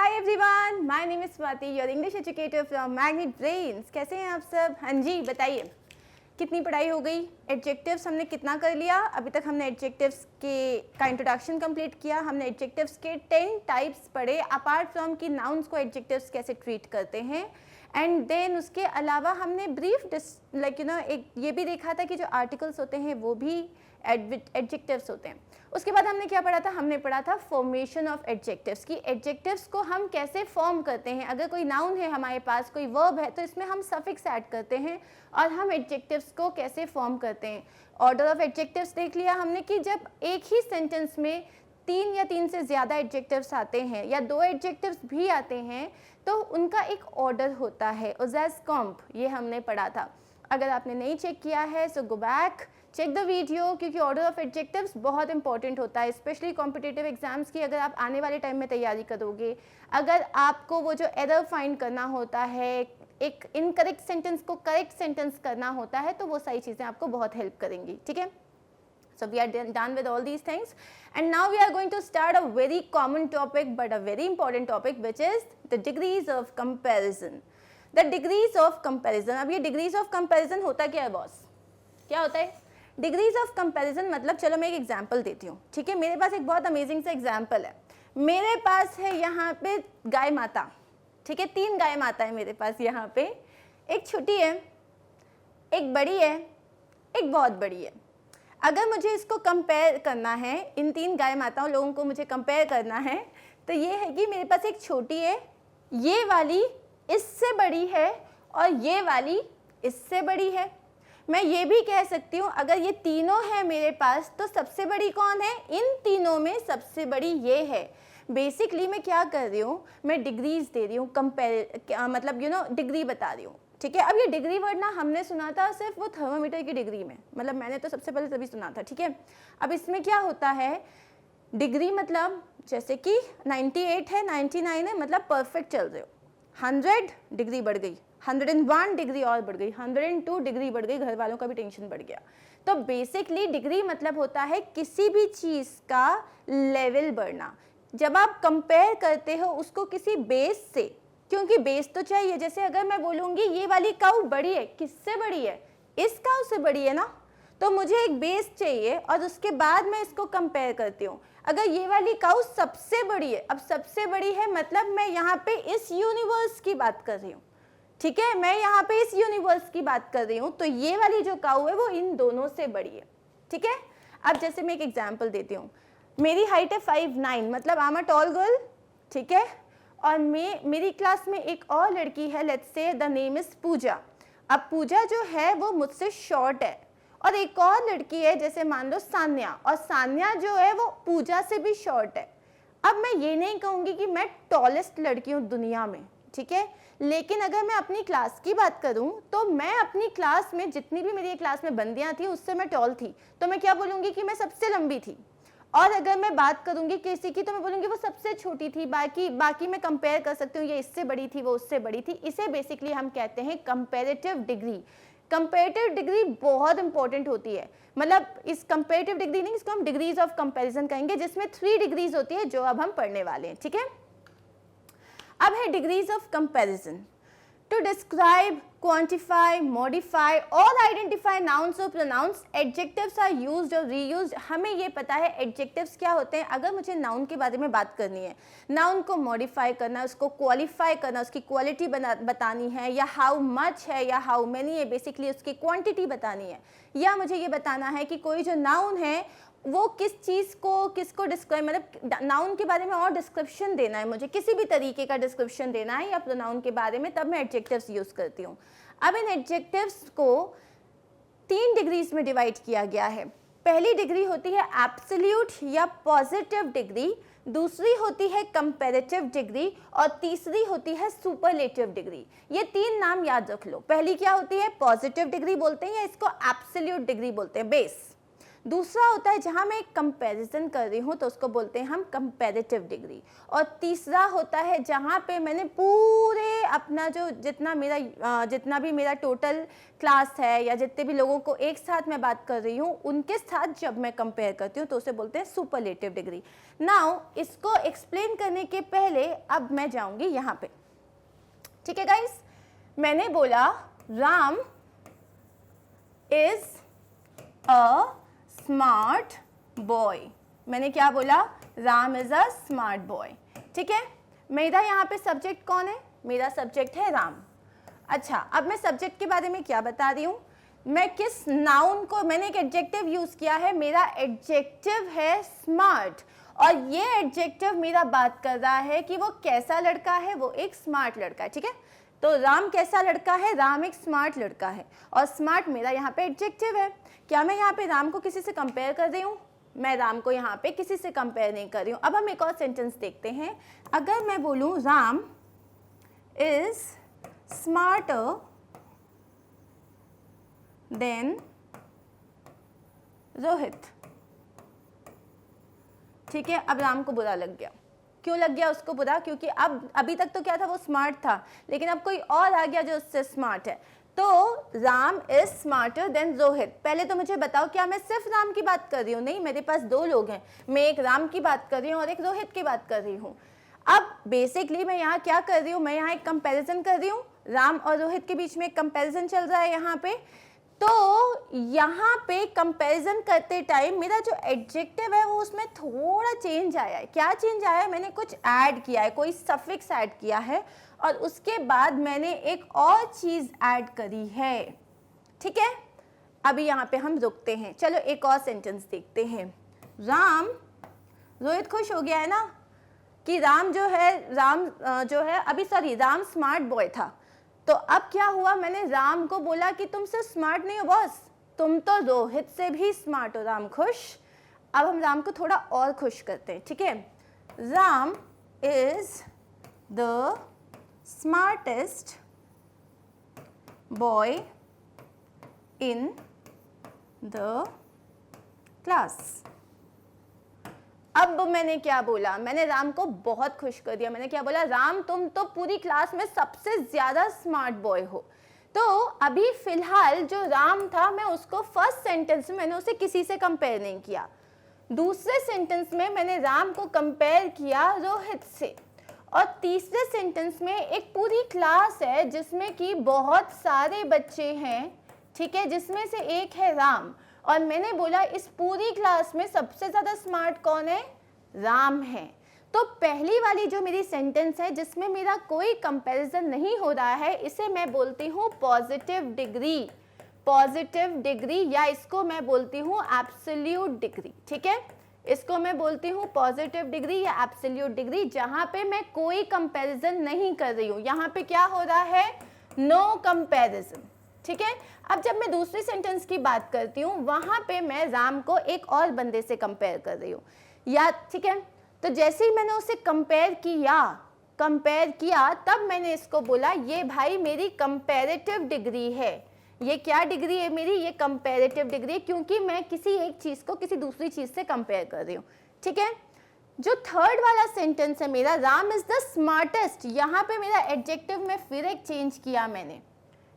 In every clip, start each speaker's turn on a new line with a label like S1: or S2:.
S1: Hi everyone, my name is Swati, your English educator from Magnet Brains. कैसे हैं आप सब? हाँ जी, बताइए कितनी पढ़ाई हो गई? एडजेक्टिव्स हमने कितना कर लिया? अभी तक हमने एडजेक्टिव्स का इंट्रोडक्शन कंप्लीट किया. हमने एडजेक्टिव्स के 10 टाइप्स पढ़े अपार्ट फ्रॉम कि नाउन्स को एडजेक्टिव्स कैसे ट्रीट करते हैं. एंड देन उसके अलावा हमने ब्रीफ एक ये भी देखा था कि जो आर्टिकल्स होते हैं वो भी एडजेक्टिव्स होते हैं. उसके बाद हमने क्या पढ़ा था? हमने पढ़ा था फॉर्मेशन ऑफ एडजेक्टिव्स कि एडजेक्टिव्स को हम कैसे फॉर्म करते हैं. अगर कोई नाउन है हमारे पास, कोई वर्ब है, तो इसमें हम सफिक्स ऐड करते हैं और हम एडजेक्टिव्स को कैसे फॉर्म करते हैं. ऑर्डर ऑफ एडजेक्टिव्स देख लिया हमने कि जब एक ही सेंटेंस में 3 या 3 से ज़्यादा एडजेक्टिव्स आते हैं या 2 एडजेक्टिव्स भी आते हैं तो उनका एक ऑर्डर होता है. ओजैस कॉम्प ये हमने पढ़ा था. अगर आपने नहीं चेक किया है so go back, check the video, क्योंकि ऑर्डर ऑफ एडजेक्टिव्स बहुत इंपॉर्टेंट होता है स्पेशली कॉम्पिटिटिव एग्जाम्स की. अगर आप आने वाले टाइम में तैयारी करोगे, अगर आपको वो जो एरर फाइंड करना होता है, एक इनकरेक्ट सेंटेंस को करेक्ट सेंटेंस करना होता है, तो वो सारी चीज़ें आपको बहुत हेल्प करेंगी. ठीक है, so we are done with all these things and now we are going to start a very common topic but a very important topic which is the degrees of comparison. The degrees of comparison. अब ये degrees of comparison होता क्या है boss? क्या होता है degrees of comparison? मतलब चलो मैं एक एग्जांपल देती हूँ. ठीक है, मेरे पास एक बहुत अमेजिंग सा एग्जांपल है. मेरे पास है यहाँ पे गाय माता. ठीक है, 3 गाय माता है मेरे पास यहाँ पे. एक छोटी है, एक बड़ी है, एक बहुत बड़ी है. अगर मुझे इसको कंपेयर करना है, इन 3 गाय माताओं लोगों को मुझे कंपेयर करना है, तो ये है कि मेरे पास एक छोटी है, ये वाली इससे बड़ी है और ये वाली इससे बड़ी है. मैं ये भी कह सकती हूँ अगर ये तीनों है मेरे पास तो सबसे बड़ी कौन है? इन तीनों में सबसे बड़ी ये है. बेसिकली मैं क्या कर रही हूँ, मैं डिग्रीज दे रही हूँ, कंपेयर मतलब डिग्री बता रही हूँ. ठीक है, अब ये डिग्री वर्ड ना हमने सुना था सिर्फ वो थर्मामीटर की डिग्री में, मतलब मैंने तो सबसे पहले तभी सुना था. ठीक है, अब इसमें क्या होता है, डिग्री मतलब जैसे कि 98 है, 99 है, मतलब परफेक्ट चल रहे हो. 100 डिग्री बढ़ गई, 101 डिग्री और बढ़ गई, 102 डिग्री बढ़ गई, घर वालों का भी टेंशन बढ़ गया. तो बेसिकली डिग्री मतलब होता है किसी भी चीज़ का लेवल बढ़ना. जब आप कंपेयर करते हो उसको किसी बेस से, क्योंकि बेस तो चाहिए. जैसे अगर मैं बोलूँगी ये वाली काऊ बड़ी है, किससे बड़ी है? इस काऊ से बड़ी है ना, तो मुझे एक बेस चाहिए और उसके बाद मैं इसको कंपेयर करती हूँ. अगर ये वाली काऊ सबसे बड़ी है, अब सबसे बड़ी है मतलब मैं यहाँ पे इस यूनिवर्स की बात कर रही हूँ. ठीक है, मैं यहाँ पे इस यूनिवर्स की बात कर रही हूँ, तो ये वाली जो काऊ है वो इन दोनों से बड़ी है. ठीक है, अब जैसे मैं एक एग्जांपल देती हूँ. मेरी हाइट है 5'9", मतलब I am a tall girl. ठीक है, और मेरी क्लास में एक और लड़की है, let's say the name is पूजा. अब पूजा जो है वो मुझसे शॉर्ट है और एक और लड़की है जैसे मान लो सान्या, और सान्या जो है वो पूजा से भी शॉर्ट है. अब मैं ये नहीं कहूँगी कि मैं टॉलेस्ट लड़की हूँ दुनिया में. ठीक है, लेकिन अगर मैं अपनी क्लास की बात करूं तो मैं अपनी क्लास में जितनी भी मेरी क्लास में बंदियां थी उससे मैं टॉल थी, तो मैं क्या बोलूँगी कि मैं सबसे लंबी थी. और अगर मैं बात करूंगी किसी की तो मैं बोलूँगी वो सबसे छोटी थी. बाकी मैं कंपेयर कर सकती हूँ, ये इससे बड़ी थी, वो उससे बड़ी थी. इसे बेसिकली हम कहते हैं कंपेरेटिव डिग्री. कंपेरेटिव डिग्री बहुत इंपॉर्टेंट होती है. मतलब इस कंपेरेटिव डिग्री नहीं, इसको हम डिग्रीज ऑफ कंपेरिजन कहेंगे, जिसमें 3 डिग्रीज होती है जो अब हम पढ़ने वाले हैं. ठीक है, अब है degrees of comparison. To describe, quantify, modify और आइडेंटिफाई नाउन्स और प्रोनाउंस, एडजेक्टिव्स आर यूज्ड और रीयूज्ड. हमें ये पता है एडजेक्टिव्स क्या होते हैं. अगर मुझे नाउन के बारे में बात करनी है, नाउन को मॉडिफाई करना, उसको क्वालिफाई करना, उसकी क्वालिटी बतानी है, या हाउ मच है या हाउ मेनी है, बेसिकली उसकी क्वांटिटी बतानी है, या मुझे ये बताना है कि कोई जो नाउन है वो किस चीज़ को किसको डिस्क्राइब, मतलब नाउन के बारे में और डिस्क्रिप्शन देना है, मुझे किसी भी तरीके का डिस्क्रिप्शन देना है या प्रोनाउन के बारे में, तब मैं एडजेक्टिव्स यूज़ करती हूँ. अब इन एडजेक्टिव्स को 3 डिग्रीज में डिवाइड किया गया है. पहली डिग्री होती है एब्सोल्यूट या पॉजिटिव डिग्री, दूसरी होती है कंपैरेटिव डिग्री और तीसरी होती है सुपरलेटिव डिग्री. ये 3 नाम याद रख लो. पहली क्या होती है? पॉजिटिव डिग्री बोलते हैं या इसको एब्सोल्यूट डिग्री बोलते हैं, बेस. दूसरा होता है जहाँ मैं एक कंपैरिजन कर रही हूँ तो उसको बोलते हैं हम कंपैरेटिव डिग्री। और तीसरा होता है जहाँ पे मैंने पूरे अपना जो जितना भी मेरा टोटल क्लास है या जितने भी लोगों को एक साथ मैं बात कर रही हूँ उनके साथ जब मैं कंपेयर करती हूँ तो उसे बोलते हैं सुपरलेटिव डिग्री। नाउ इसको एक्सप्लेन करने के पहले अब मैं जाऊँगी यहाँ पे, ठीक है गाइस। मैंने बोला Ram is a smart boy. मैंने क्या बोला? Ram is a smart boy, ठीक है। मेरा यहाँ पे सब्जेक्ट कौन है? मेरा सब्जेक्ट है राम। अच्छा, अब मैं सब्जेक्ट के बारे में क्या बता रही हूँ, मैं किस नाउन को, मैंने एक एडजेक्टिव यूज किया है, मेरा एडजेक्टिव है स्मार्ट। और ये एडजेक्टिव मेरा बात कर रहा है कि वो कैसा लड़का है, वो एक स्मार्ट लड़का है, ठीक है। तो राम कैसा लड़का है? राम एक स्मार्ट लड़का है। और स्मार्ट मेरा यहाँ पे एडजेक्टिव है। क्या मैं यहाँ पे राम को किसी से कंपेयर कर रही हूँ? मैं राम को यहाँ पे किसी से कंपेयर नहीं कर रही हूँ। अब हम एक और सेंटेंस देखते हैं। अगर मैं बोलूँ Ram is smarter than Rohit, ठीक है। अब राम को बुरा लग गया। क्यों लग गया उसको बुरा? क्योंकि अब अभी तक तो क्या था, वो स्मार्ट था, लेकिन अब कोई और आ गया जो उससे स्मार्ट है। तो Ram is smarter than Rohit. पहले तो मुझे बताओ, क्या मैं सिर्फ राम की बात कर रही हूँ? नहीं, मेरे पास दो लोग हैं। मैं एक राम की बात कर रही हूँ और एक रोहित की बात कर रही हूँ। अब बेसिकली मैं यहाँ क्या कर रही हूँ? मैं यहाँ एक कंपैरिजन कर रही हूँ। राम और रोहित के बीच में एक कंपैरिजन चल रहा है यहाँ पे। तो यहाँ पे कंपैरिजन करते टाइम मेरा जो एडजेक्टिव है वो उसमें थोड़ा चेंज आया है। क्या चेंज आया है? मैंने कुछ ऐड किया है, कोई सफिक्स ऐड किया है और उसके बाद मैंने एक और चीज़ ऐड करी है, ठीक है। अभी यहाँ पे हम रुकते हैं। चलो एक और सेंटेंस देखते हैं। राम, रोहित खुश हो गया है ना कि राम जो है राम स्मार्ट बॉय था। तो अब क्या हुआ? मैंने राम को बोला कि तुम सिर्फ स्मार्ट नहीं हो बॉस, तुम तो रोहित से भी स्मार्ट हो। राम खुश। अब हम राम को थोड़ा और खुश करते हैं, ठीक है। Ram is the smartest boy in the class. अब मैंने क्या बोला? मैंने राम को बहुत खुश कर दिया। मैंने क्या बोला? राम तुम तो पूरी क्लास में सबसे ज्यादा स्मार्ट बॉय हो। तो अभी फिलहाल जो राम था, मैं उसको फर्स्ट सेंटेंस में मैंने उसे किसी से कंपेयर नहीं किया। दूसरे सेंटेंस में मैंने राम को कंपेयर किया रोहित से। और तीसरे सेंटेंस में एक पूरी क्लास है जिसमें कि बहुत सारे बच्चे हैं, ठीक है, जिसमें से एक है राम। और मैंने बोला इस पूरी क्लास में सबसे ज्यादा स्मार्ट कौन है? राम है। तो पहली वाली जो मेरी सेंटेंस है जिसमें मेरा कोई कंपैरिजन नहीं हो रहा है, इसे मैं बोलती हूँ पॉजिटिव डिग्री। पॉजिटिव डिग्री, या इसको मैं बोलती हूँ एब्सोल्यूट डिग्री, ठीक है। इसको मैं बोलती हूँ पॉजिटिव डिग्री या एब्सोल्यूट डिग्री, जहाँ पे मैं कोई कंपैरिजन नहीं कर रही हूँ। यहाँ पे क्या हो रहा है? नो कंपैरिजन, ठीक है। अब जब मैं दूसरी सेंटेंस की बात करती हूँ, वहां पे मैं राम को एक और बंदे से कंपेयर कर रही हूँ, या ठीक है। तो जैसे ही मैंने उसे कंपेयर किया तब मैंने इसको बोला ये भाई मेरी कंपैरेटिव डिग्री है। ये क्या डिग्री है मेरी? ये कंपैरेटिव डिग्री, क्योंकि मैं किसी एक चीज को किसी दूसरी चीज से कंपेयर कर रही हूँ, ठीक है। जो थर्ड वाला सेंटेंस है मेरा, राम इज द स्मार्टेस्ट, यहाँ पे मेरा एडजेक्टिव में फिर एक चेंज किया मैंने,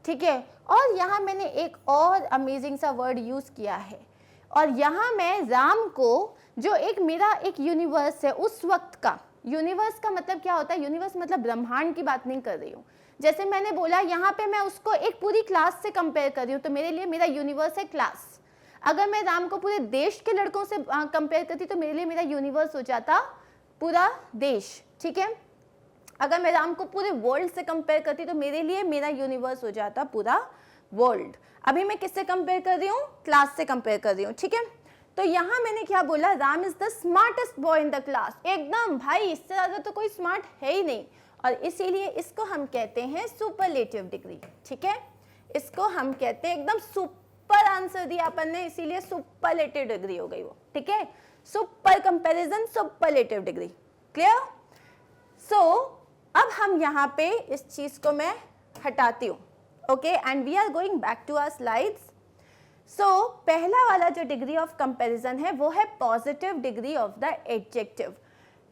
S1: ठीक है। और यहाँ मैंने एक और अमेजिंग सा वर्ड यूज किया है। और यहाँ मैं राम को, जो एक मेरा एक यूनिवर्स है उस वक्त का, यूनिवर्स का मतलब क्या होता है? यूनिवर्स मतलब ब्रह्मांड की बात नहीं कर रही हूँ। जैसे मैंने बोला यहाँ पे मैं उसको एक पूरी क्लास से कंपेयर कर रही हूँ, तो मेरे लिए मेरा यूनिवर्स है क्लास। अगर मैं राम को पूरे देश के लड़कों से कंपेयर करती तो मेरे लिए मेरा यूनिवर्स हो जाता पूरा देश, ठीक है। अगर मैं राम को पूरे वर्ल्ड से कंपेयर करती तो मेरे लिए मेरा यूनिवर्स हो जाता पूरा वर्ल्ड। अभी मैं किससे कंपेयर कर रही हूँ? क्लास से कंपेयर कर रही हूँ, ठीक है। तो यहाँ मैंने क्या बोला? Ram is the smartest boy in the class. एकदम भाई, इससे ज्यादा तो कोई स्मार्ट है ही नहीं। और इसीलिए इसको हम कहते हैं सुपरलेटिव डिग्री, ठीक है। इसको हम कहते हैं, एकदम सुपर आंसर दिया अपन ने, इसीलिए सुपरलेटिव डिग्री हो गई वो, ठीक है। Super comparison, superlative degree, clear. So अब हम यहाँ पे इस चीज को मैं हटाती हूँ, okay, and we are going back to our slides. पहला वाला जो डिग्री ऑफ कंपैरिजन है वो है positive degree of the adjective.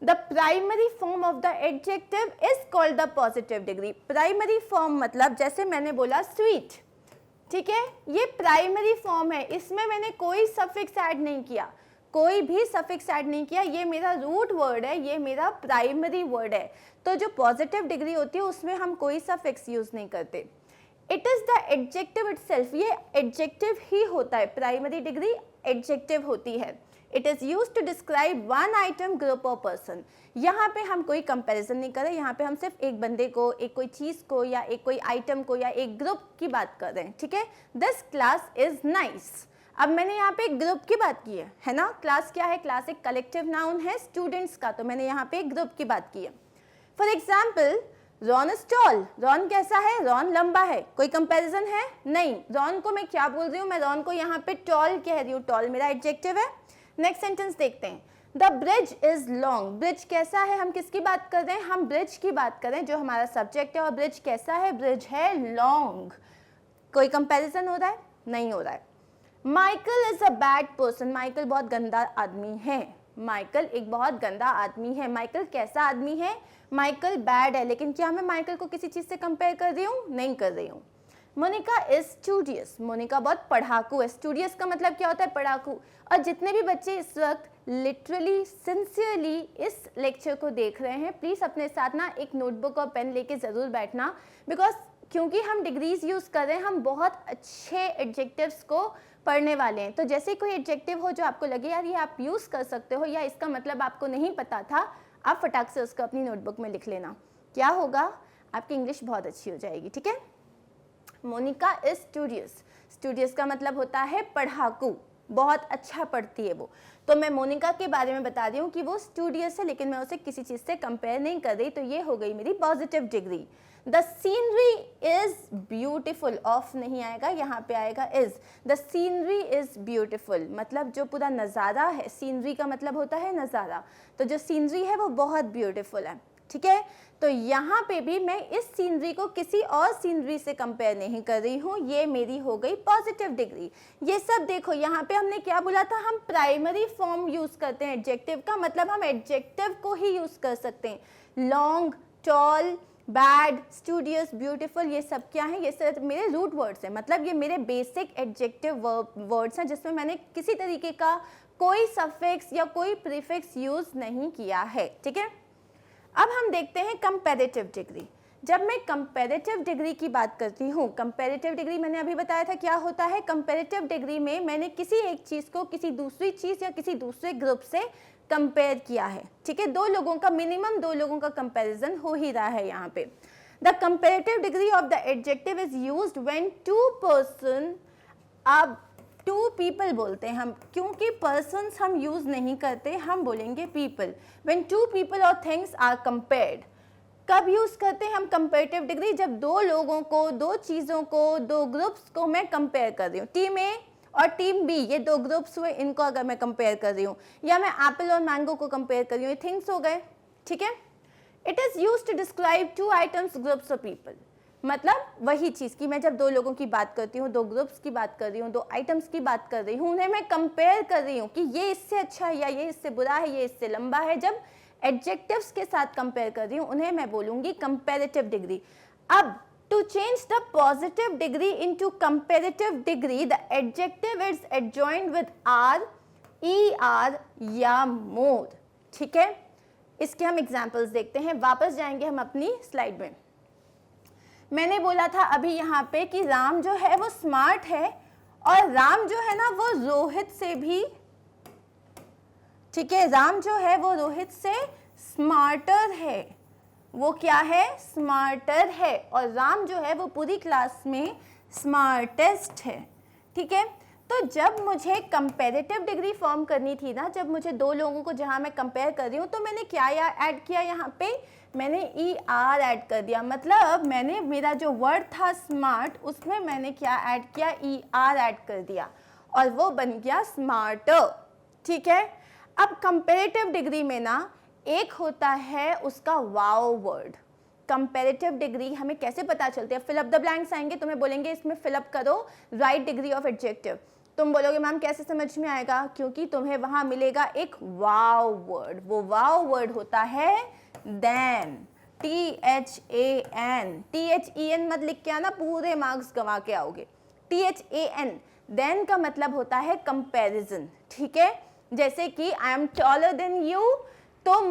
S1: The primary form of the adjective is called the positive degree. Primary form मतलब जैसे मैंने बोला स्वीट, ठीक है, ये प्राइमरी फॉर्म है, इसमें मैंने कोई सफिक्स ऐड नहीं किया, कोई भी सफिक्स ऐड नहीं किया, ये मेरा रूट वर्ड है, ये मेरा प्राइमरी वर्ड है. तो जो पॉजिटिव डिग्री होती है उसमें हम कोई सफिक्स यूज नहीं करते. It is the adjective itself, ये एडजेक्टिव ही होता है, प्राइमरी डिग्री एडजेक्टिव होती है. It is use to describe one item, group और पर्सन. यहाँ पे हम कोई कंपैरिजन नहीं कर रहे, यहाँ पे हम सिर्फ एक बंदे को, एक कोई चीज को, या एक कोई आइटम को, या एक ग्रुप की बात कर रहे हैं. ठीक है, दिस क्लास इज नाइस. अब मैंने यहाँ पे एक ग्रुप की बात की है ना. क्लास क्या है? क्लास एक कलेक्टिव नाउन है स्टूडेंट्स का, तो मैंने यहाँ पे एक ग्रुप की बात की है. For example, Ron is tall. Ron कैसा है? रॉन लंबा है. कोई कंपैरिजन है? नहीं. रॉन को मैं क्या बोल रही हूँ? मैं रॉन को यहाँ पे टॉल कह रही हूँ. टॉल मेरा एडजेक्टिव है. नेक्स्ट सेंटेंस देखते हैं. The bridge is long. Bridge कैसा है? हम किसकी बात कर रहे हैं? हम ब्रिज की बात कर रहे हैं जो हमारा सब्जेक्ट है. और ब्रिज कैसा है? ब्रिज है लॉन्ग. कोई कंपैरिजन हो रहा है? नहीं हो रहा है. Michael is a bad person. Michael बहुत गंदा आदमी है. माइकल एक बहुत गंदा आदमी है. माइकल कैसा आदमी है? माइकल बैड है. लेकिन क्या मैं माइकल को किसी चीज से कंपेयर कर रही हूँ? नहीं कर रही हूँ. Monika is studious. मोनिका बहुत पढ़ाकू है. स्टूडियस का मतलब क्या होता है? पढ़ाकू. और जितने भी बच्चे इस वक्त लिटरली सिंसियरली इस लेक्चर को देख रहे हैं, प्लीज अपने साथ ना एक नोटबुक और पेन लेके जरूर बैठना, बिकॉज क्योंकि हम डिग्रीज यूज कर रहे हैं, हम बहुत अच्छे एडजेक्टिव्स को पढ़ने वाले हैं. तो जैसे कोई एडजेक्टिव हो जो आपको लगे यार ये आप यूज कर सकते हो, या इसका मतलब आपको नहीं पता था, आप फटाक से उसको अपनी नोटबुक में लिख लेना. क्या होगा? आपकी इंग्लिश बहुत अच्छी हो जाएगी. ठीक है. Monika is studious. स्टूडियस का मतलब होता है पढ़ाकू, बहुत अच्छा पढ़ती है वो. तो मैं मोनिका के बारे में बता रही हूँ कि वो स्टूडियस है, लेकिन मैं उसे किसी चीज़ से कंपेयर नहीं कर रही. तो ये हो गई मेरी positive degree. The scenery is beautiful. Of नहीं आएगा, यहाँ पे आएगा is. The scenery is beautiful मतलब जो पूरा नज़ारा है, सीनरी का मतलब होता है नज़ारा, तो जो सीनरी है वो बहुत ब्यूटिफुल है. ठीक है. तो यहाँ पे भी मैं इस सीनरी को किसी और सीनरी से कंपेयर नहीं कर रही हूँ, ये मेरी हो गई पॉजिटिव डिग्री. ये सब देखो, यहाँ पे हमने क्या बोला था? हम प्राइमरी फॉर्म यूज करते हैं एडजेक्टिव का, मतलब हम एडजेक्टिव को ही यूज कर सकते हैं. Long, tall, bad, studious, beautiful, ये सब क्या है? ये सब मेरे रूट वर्ड्स हैं, मतलब ये मेरे बेसिक एडजेक्टिव वर्ड्स हैं जिसमें मैंने किसी तरीके का कोई सफिक्स या कोई प्रीफिक्स यूज नहीं किया है. ठीक है. अब हम देखते हैं कंपैरेटिव डिग्री. जब मैं कंपैरेटिव डिग्री की बात करती हूँ, कंपैरेटिव डिग्री मैंने अभी बताया था क्या होता है. कंपैरेटिव डिग्री में मैंने किसी एक चीज़ को किसी दूसरी चीज़ या किसी दूसरे ग्रुप से कंपेयर किया है. ठीक है. दो लोगों का, मिनिमम दो लोगों का कंपैरिजन हो ही रहा है यहाँ पे. The comparative degree of the adjective is used when two person. अब टू पीपल बोलते हैं हम, क्योंकि पर्सन्स हम यूज नहीं करते, हम बोलेंगे पीपल. व्हेन टू पीपल और थिंग्स आर कंपेयर्ड. कब यूज करते हैं हम कंपैरेटिव डिग्री? जब दो लोगों को, दो चीज़ों को, दो ग्रुप्स को मैं कंपेयर कर रही हूँ. टीम ए और टीम बी, ये दो ग्रुप्स हुए, इनको अगर मैं कंपेयर कर रही हूँ, या मैं एप्पल और मैंगो को कंपेयर कर रही हूँ, ये थिंग्स हो गए. ठीक है. It is use to describe two items, groups और पीपल. मतलब वही चीज़ की मैं जब दो लोगों की बात करती हूँ, दो ग्रुप्स की बात कर रही हूँ, दो आइटम्स की बात कर रही हूँ, उन्हें मैं कंपेयर कर रही हूँ कि ये इससे अच्छा है या ये इससे बुरा है, ये इससे लंबा है. जब एडजेक्टिव्स के साथ कंपेयर कर रही हूँ, उन्हें मैं बोलूँगी कंपैरेटिव डिग्री. अब to change the positive degree into comparative degree, the adjective is adjoined with are, er या more. ठीक है. इसके हम एग्जाम्पल्स देखते हैं. वापस जाएंगे हम अपनी स्लाइड में. मैंने बोला था अभी यहाँ पे कि राम जो है वो स्मार्ट है, और राम जो है ना वो रोहित से भी, ठीक है, राम जो है वो रोहित से स्मार्टर है. वो क्या है? स्मार्टर है. और राम जो है वो पूरी क्लास में स्मार्टेस्ट है. ठीक है. तो जब मुझे कंपैरेटिव डिग्री फॉर्म करनी थी ना, जब मुझे दो लोगों को जहाँ मैं कंपेयर कर रही हूँ, तो मैंने क्या ऐड किया? यहाँ पे मैंने ई आर ऐड कर दिया. मतलब मैंने, मेरा जो वर्ड था स्मार्ट, उसमें मैंने क्या ऐड किया? ई आर ऐड कर दिया, और वो बन गया स्मार्टर. ठीक है. अब कंपैरेटिव डिग्री में ना एक होता है उसका वाओ वर्ड. कंपैरेटिव डिग्री हमें कैसे पता चलती है? फिल अप द ब्लैंक्स आएंगे, तुम्हें बोलेंगे इसमें फिल अप करो राइट डिग्री ऑफ एडजेक्टिव. तुम बोलोगे मैम कैसे समझ में आएगा, क्योंकि तुम्हें वहां मिलेगा एक वाव वर्ड, वो वाव वर्ड होता है देन, THAN, THEN मत लिख के आना, पूरे मार्क्स गंवा के आओगे। THAN, देन का मतलब होता है कंपैरिजन, ठीक है। जैसे कि I am taller than you, तो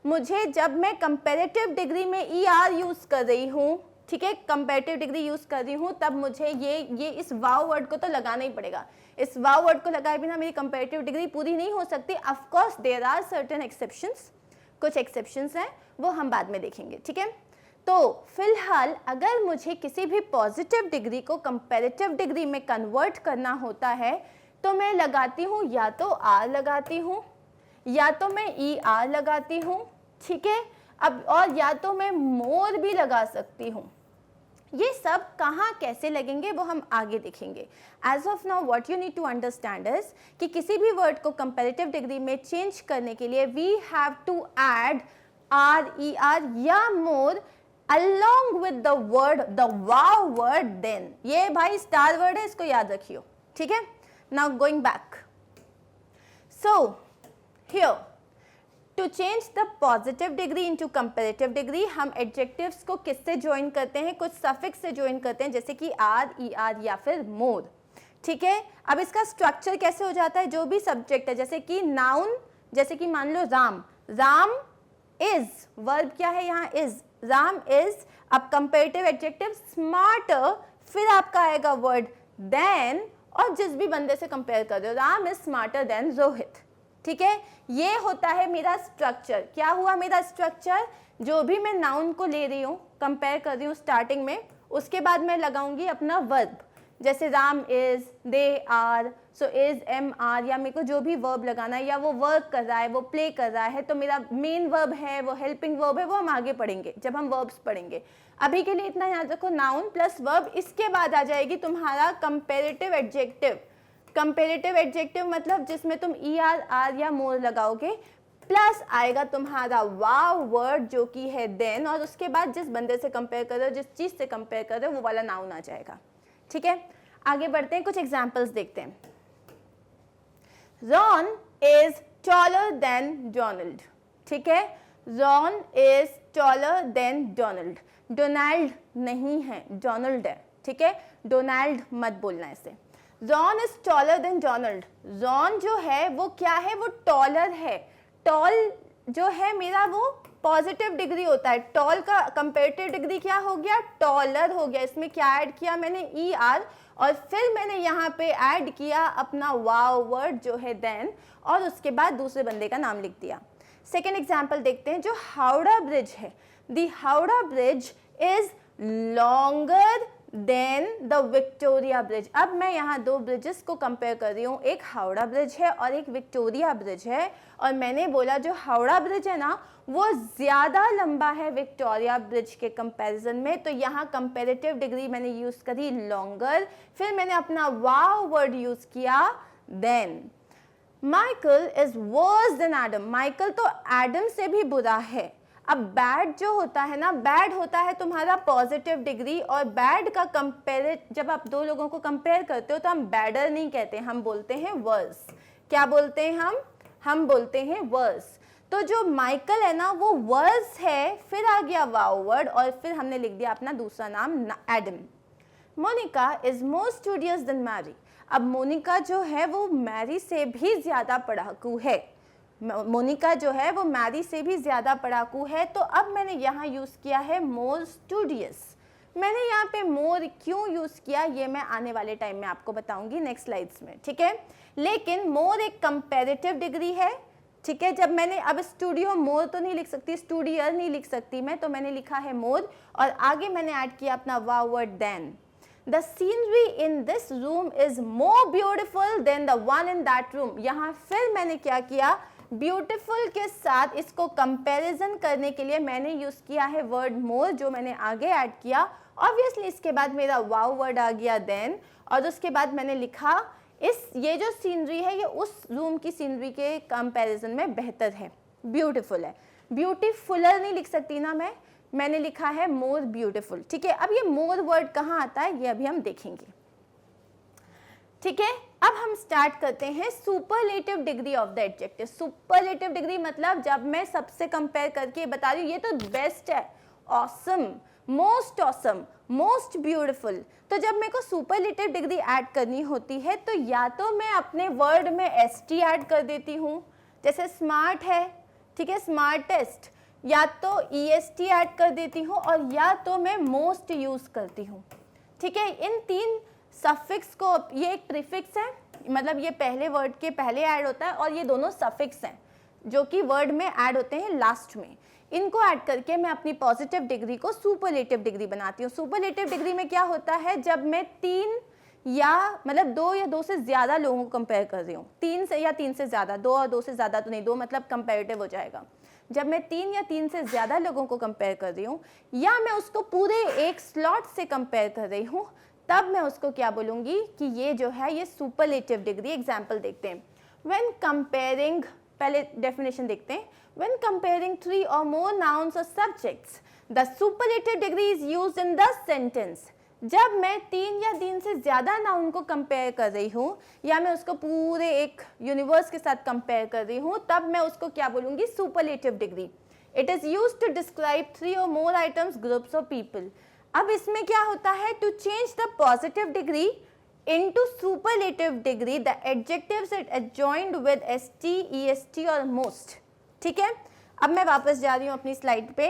S1: मुझे जब मैं कंपैरेटिव डिग्री में ER यूज कर रही हूँ, ठीक है, कंपैरेटिव डिग्री यूज कर रही हूँ, तब मुझे ये इस वाव वर्ड को तो लगाना ही पड़ेगा। इस वाव वर्ड को लगाए बिना मेरी कंपैरेटिव डिग्री पूरी नहीं हो सकती। Of course there are certain exceptions, कुछ एक्सेप्शंस हैं, वो हम बाद में देखेंगे, ठीक है। तो फिलहाल अगर मुझे किसी भी पॉजिटिव डिग्री को कंपैरेटिव डिग्री में कन्वर्ट करना होता है तो मैं लगाती हूँ, या तो R लगाती हूँ, या तो मैं ER लगाती हूँ, ठीक है। अब और या तो मैं मोर भी लगा सकती हूँ। ये सब कहाँ कैसे लगेंगे वो हम आगे देखेंगे। As of now what you need to understand is कि किसी भी वर्ड को कंपैरेटिव डिग्री में चेंज करने के लिए we have to add R, ER या मोर along with the word, the wow word then। ये भाई स्टार वर्ड है, इसको याद रखियो, ठीक है। Now going back, so here to change the positive degree into comparative degree हम adjectives को किससे join करते हैं, कुछ suffix से join करते हैं, जैसे कि R, ER या फिर more, ठीक है। अब इसका structure कैसे हो जाता है, जो भी subject है, जैसे कि noun, जैसे कि मान लो राम, राम is, verb क्या है यहाँ is, राम is, अब comparative adjective smarter, फिर आपका आएगा word then, और जिस भी बंदे से कंपेयर कर रहे हो, Ram is smarter than Rohit, ठीक है। ये होता है मेरा स्ट्रक्चर। क्या हुआ मेरा स्ट्रक्चर, जो भी मैं नाउन को ले रही हूँ, कंपेयर कर रही हूँ स्टार्टिंग में, उसके बाद मैं लगाऊंगी अपना वर्ब, जैसे Ram is, they are, so is, am are, या मेरे को जो भी वर्ब लगाना है, या वो वर्क कर रहा है, वो प्ले कर रहा है, तो मेरा मेन वर्ब है, वो हेल्पिंग वर्ब है, वो हम आगे पढ़ेंगे जब हम वर्ब्स पढ़ेंगे। अभी के लिए इतना याद रखो, नाउन प्लस वर्ब, इसके बाद आ जाएगी तुम्हारा कंपैरेटिव एडजेक्टिव। कंपैरेटिव एडजेक्टिव मतलब जिसमें तुम ER, R या मोर लगाओगे, प्लस आएगा तुम्हारा वाव वर्ड जो कि है देन, और उसके बाद जिस बंदे से कंपेयर कर रहे हो, जिस चीज से कंपेयर कर रहे हो, वो वाला नाउन आ जाएगा, ठीक है। आगे बढ़ते हैं, कुछ एग्जाम्पल्स देखते हैं। Ron is taller then Donald, ठीक है। Ron is taller then Donald, Donald नहीं है, डोनाल्ड है, ठीक है। डोनाल्ड मत बोलना ऐसे। Ron is taller then Donald, Ron जो है वो क्या है, वो टॉलर है। टॉल जो है मेरा वो पॉजिटिव डिग्री होता है, टॉल का कंपैरेटिव डिग्री क्या हो गया, टॉलर हो गया। इसमें क्या ऐड किया मैंने, ER, और फिर मैंने यहाँ पे ऐड किया अपना वाव वर्ड जो है देन, और उसके बाद दूसरे बंदे का नाम लिख दिया। सेकेंड एग्जाम्पल देखते हैं, जो हावड़ा ब्रिज है, the Howrah bridge is longer than the Victoria bridge. अब मैं यहाँ दो ब्रिजेस को कंपेयर कर रही हूँ, एक हावड़ा ब्रिज है और एक विक्टोरिया ब्रिज है, और मैंने बोला जो हावड़ा ब्रिज है ना वो ज़्यादा लंबा है विक्टोरिया ब्रिज के कंपैरिजन में, तो यहाँ कंपैरेटिव डिग्री मैंने यूज़ करी लॉन्गर, फिर मैंने अपना वाव वर्ड यूज़ किया than. Michael is worse than Adam, Michael तो एडम से भी बुरा है। अब बैड जो होता है ना, बैड होता है तुम्हारा पॉजिटिव डिग्री, और बैड का कंपेयर, जब आप दो लोगों को कंपेयर करते हो तो हम बैडर नहीं कहते, हम बोलते हैं वर्स। क्या बोलते हैं हम बोलते हैं वर्स। तो जो माइकल है ना वो वर्स है, फिर आ गया वाव वर्ड, और फिर हमने लिख दिया अपना दूसरा नाम Adam. Monica is more studious than Mary, अब मोनिका जो है वो मैरी से भी ज्यादा पढ़ाकू है, मोनिका जो है वो मैरी से भी ज्यादा पढ़ाकू है। तो अब मैंने यहाँ यूज किया है मोर स्टूडियस। मैंने यहाँ पे मोर क्यों यूज किया ये मैं आने वाले टाइम में आपको बताऊंगी नेक्स्ट स्लाइड्स में, ठीक है। लेकिन मोर एक कंपैरेटिव डिग्री है, ठीक है। जब मैंने अब स्टूडियो मोर तो नहीं लिख सकती, स्टूडियर नहीं लिख सकती मैं, तो मैंने लिखा है मोर, और आगे मैंने ऐड किया अपना वाव word then. The scenery in this room is more beautiful than the one in that room। यहाँ फिर मैंने क्या किया, ब्यूटिफुल के साथ इसको कंपैरिजन करने के लिए मैंने यूज किया है वर्ड मोर, जो मैंने आगे ऐड किया। ऑब्वियसली इसके बाद मेरा वाव वर्ड आ गया देन, और उसके बाद मैंने लिखा ये जो सीनरी है ये उस रूम की सीनरी के कंपैरिजन में बेहतर है, ब्यूटीफुल है। ब्यूटीफुलर नहीं लिख सकती ना मैंने लिखा है मोर ब्यूटीफुल, ठीक है। अब ये मोर वर्ड कहाँ आता है ये अभी हम देखेंगे। ठीक है, अब हम स्टार्ट करते हैं superlative degree of the adjective. Superlative degree मतलब जब मैं सबसे कंपेयर करके बता रही हूँ ये तो बेस्ट है, ऑसम, ऑसम, मोस्ट ब्यूटीफुल, तो जब मेरे को सुपरलेटिव डिग्री ऐड करनी होती है तो या तो मैं अपने वर्ड में st ऐड कर देती हूँ, जैसे स्मार्ट है, ठीक है, स्मार्टेस्ट, या तो est ऐड कर देती हूँ, और या तो मैं मोस्ट यूज करती हूँ। ठीक है, इन तीन सफिक्स को, ये एक प्रीफिक्स है, मतलब ये पहले वर्ड के पहले ऐड होता है, और ये दोनों सफिक्स हैं जो कि वर्ड में ऐड होते हैं लास्ट में। इनको ऐड करके मैं अपनी पॉजिटिव डिग्री को सुपरलेटिव डिग्री बनाती हूँ। सुपरलेटिव डिग्री में क्या होता है, जब मैं तीन या मतलब दो या दो से ज़्यादा लोगों को कंपेयर कर रही हूँ, तीन से या तीन से ज़्यादा, दो और दो से ज़्यादा तो नहीं, दो मतलब कंपेरेटिव हो जाएगा। जब मैं तीन या तीन से ज़्यादा लोगों को कंपेयर कर रही हूँ, या मैं उसको पूरे एक स्लॉट से कंपेयर कर रही हूँ, तब मैं उसको क्या बोलूँगी कि ये जो है ये सुपरलेटिव डिग्री। एग्जाम्पल देखते हैं, व्हेन कंपेयरिंग, पहले डेफिनेशन देखते हैं, when comparing 3 or more nouns or subjects, the superlative degree is used in the sentence। जब मैं तीन या तीन से ज़्यादा नाउन को कंपेयर कर रही हूँ, या मैं उसको पूरे एक यूनिवर्स के साथ कंपेयर कर रही हूँ, तब मैं उसको क्या बोलूँगी, superlative degree. It is used to describe 3 or more items, groups or people। अब इसमें क्या होता है, to change the positive degree into superlative degree the adjectives it adjoined with st, est और most। ठीक है, अब मैं वापस जा रही हूँ अपनी स्लाइड पे।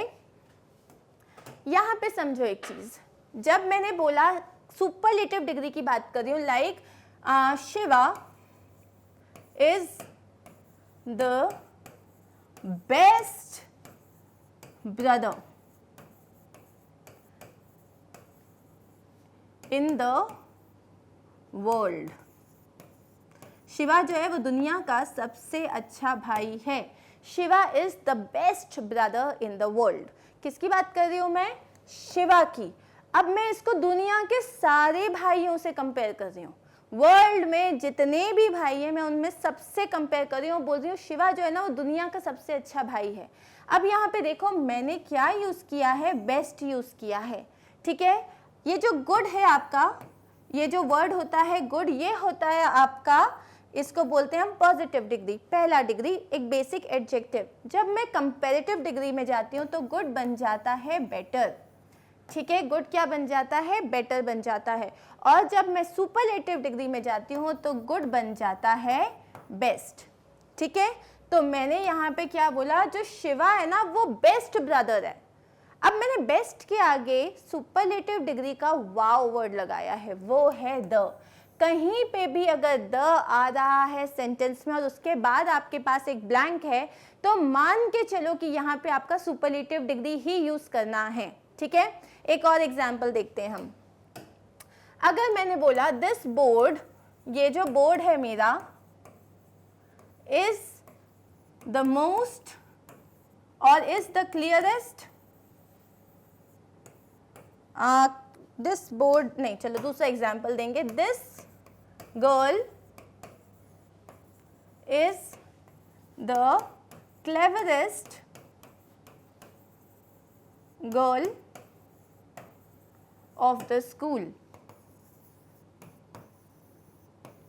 S1: यहाँ पे समझो एक चीज, जब मैंने बोला सुपरलेटिव डिग्री की बात कर रही हूँ, like Shiva is the best brother in the world. Shiva जो है वो दुनिया का सबसे अच्छा भाई है। Shiva is the best brother in the world. किसकी बात कर रही हूँ मैं, शिवा की। अब मैं इसको दुनिया के सारे भाइयों से कंपेयर कर रही हूँ, वर्ल्ड में जितने भी भाई हैं मैं उनमें सबसे कंपेयर कर रही हूँ, बोल रही हूँ शिवा जो है ना वो दुनिया का सबसे अच्छा भाई है। अब यहाँ पे देखो मैंने क्या यूज किया है, बेस्ट यूज किया है। ठीक है, ये जो गुड है आपका, ये जो वर्ड होता है गुड, ये होता है आपका, इसको बोलते हैं हम पॉजिटिव डिग्री, पहला डिग्री, एक बेसिक एडजेक्टिव। जब मैं कंपैरेटिव डिग्री में जाती हूँ तो गुड बन जाता है बेटर। ठीक है, गुड क्या बन जाता है, बेटर बन जाता है। और जब मैं सुपरलेटिव डिग्री में जाती हूँ तो गुड बन जाता है बेस्ट। ठीक है, तो मैंने यहाँ पे क्या बोला, जो शिवा है ना वो बेस्ट ब्रदर है। अब मैंने बेस्ट के आगे सुपरलेटिव डिग्री का वाव वर्ड लगाया है, वो है द। कहीं पे भी अगर द आ रहा है सेंटेंस में और उसके बाद आपके पास एक ब्लैंक है, तो मान के चलो कि यहाँ पे आपका सुपरलेटिव डिग्री ही यूज करना है। ठीक है, एक और एग्जांपल देखते हैं हम। अगर मैंने बोला दिस बोर्ड, ये जो बोर्ड है मेरा, इज द मोस्ट और is the clearest, this board नहीं, चलो दूसरा एग्जाम्पल देंगे। This girl is the cleverest girl of the school.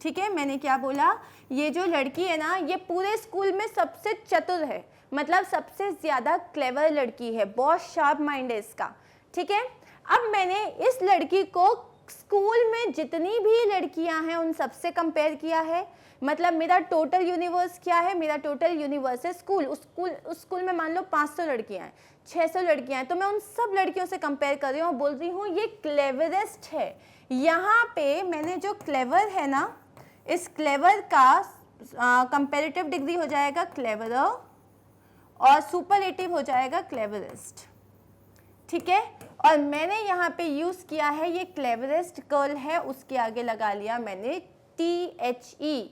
S1: ठीक है, मैंने क्या बोला, ये जो लड़की है ना ये पूरे स्कूल में सबसे चतुर है, मतलब सबसे ज्यादा क्लेवर लड़की है, बहुत शार्प माइंड है इसका। ठीक है, अब मैंने इस लड़की को स्कूल में जितनी भी लड़कियां हैं उन सबसे कंपेयर किया है। मतलब मेरा टोटल यूनिवर्स क्या है, मेरा टोटल यूनिवर्स है स्कूल। उस स्कूल में मान लो 500 लड़कियां हैं, 600 लड़कियां हैं, तो मैं उन सब लड़कियों से कंपेयर कर रही हूँ, बोल रही हूँ ये क्लेवरेस्ट है। यहाँ पे मैंने जो क्लेवर है ना, इस क्लेवर का कंपेरेटिव डिग्री हो जाएगा क्लेवरर और सुपरलेटिव हो जाएगा क्लेवरेस्ट। ठीक है, और मैंने यहाँ पे यूज किया है, ये क्लेवरेस्ट गर्ल है, उसके आगे लगा लिया मैंने THE।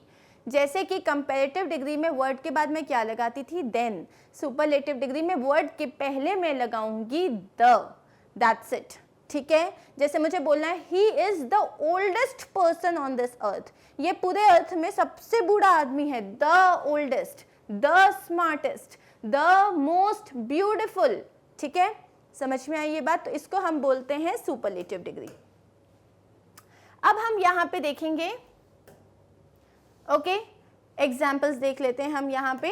S1: जैसे कि कंपैरेटिव डिग्री में वर्ड के बाद मैं क्या लगाती थी, देन। सुपरलेटिव डिग्री में वर्ड के पहले मैं लगाऊंगी द, दैट्स इट। ठीक है, जैसे मुझे बोलना है he is the oldest person on this earth, ये पूरे अर्थ में सबसे बूढ़ा आदमी है, the oldest, the smartest, the most beautiful. ठीक है, समझ में आई ये बात, तो इसको हम बोलते हैं सुपरलेटिव डिग्री। अब हम यहाँ पे देखेंगे ओके, एग्जाम्पल्स देख लेते हैं हम यहाँ पे।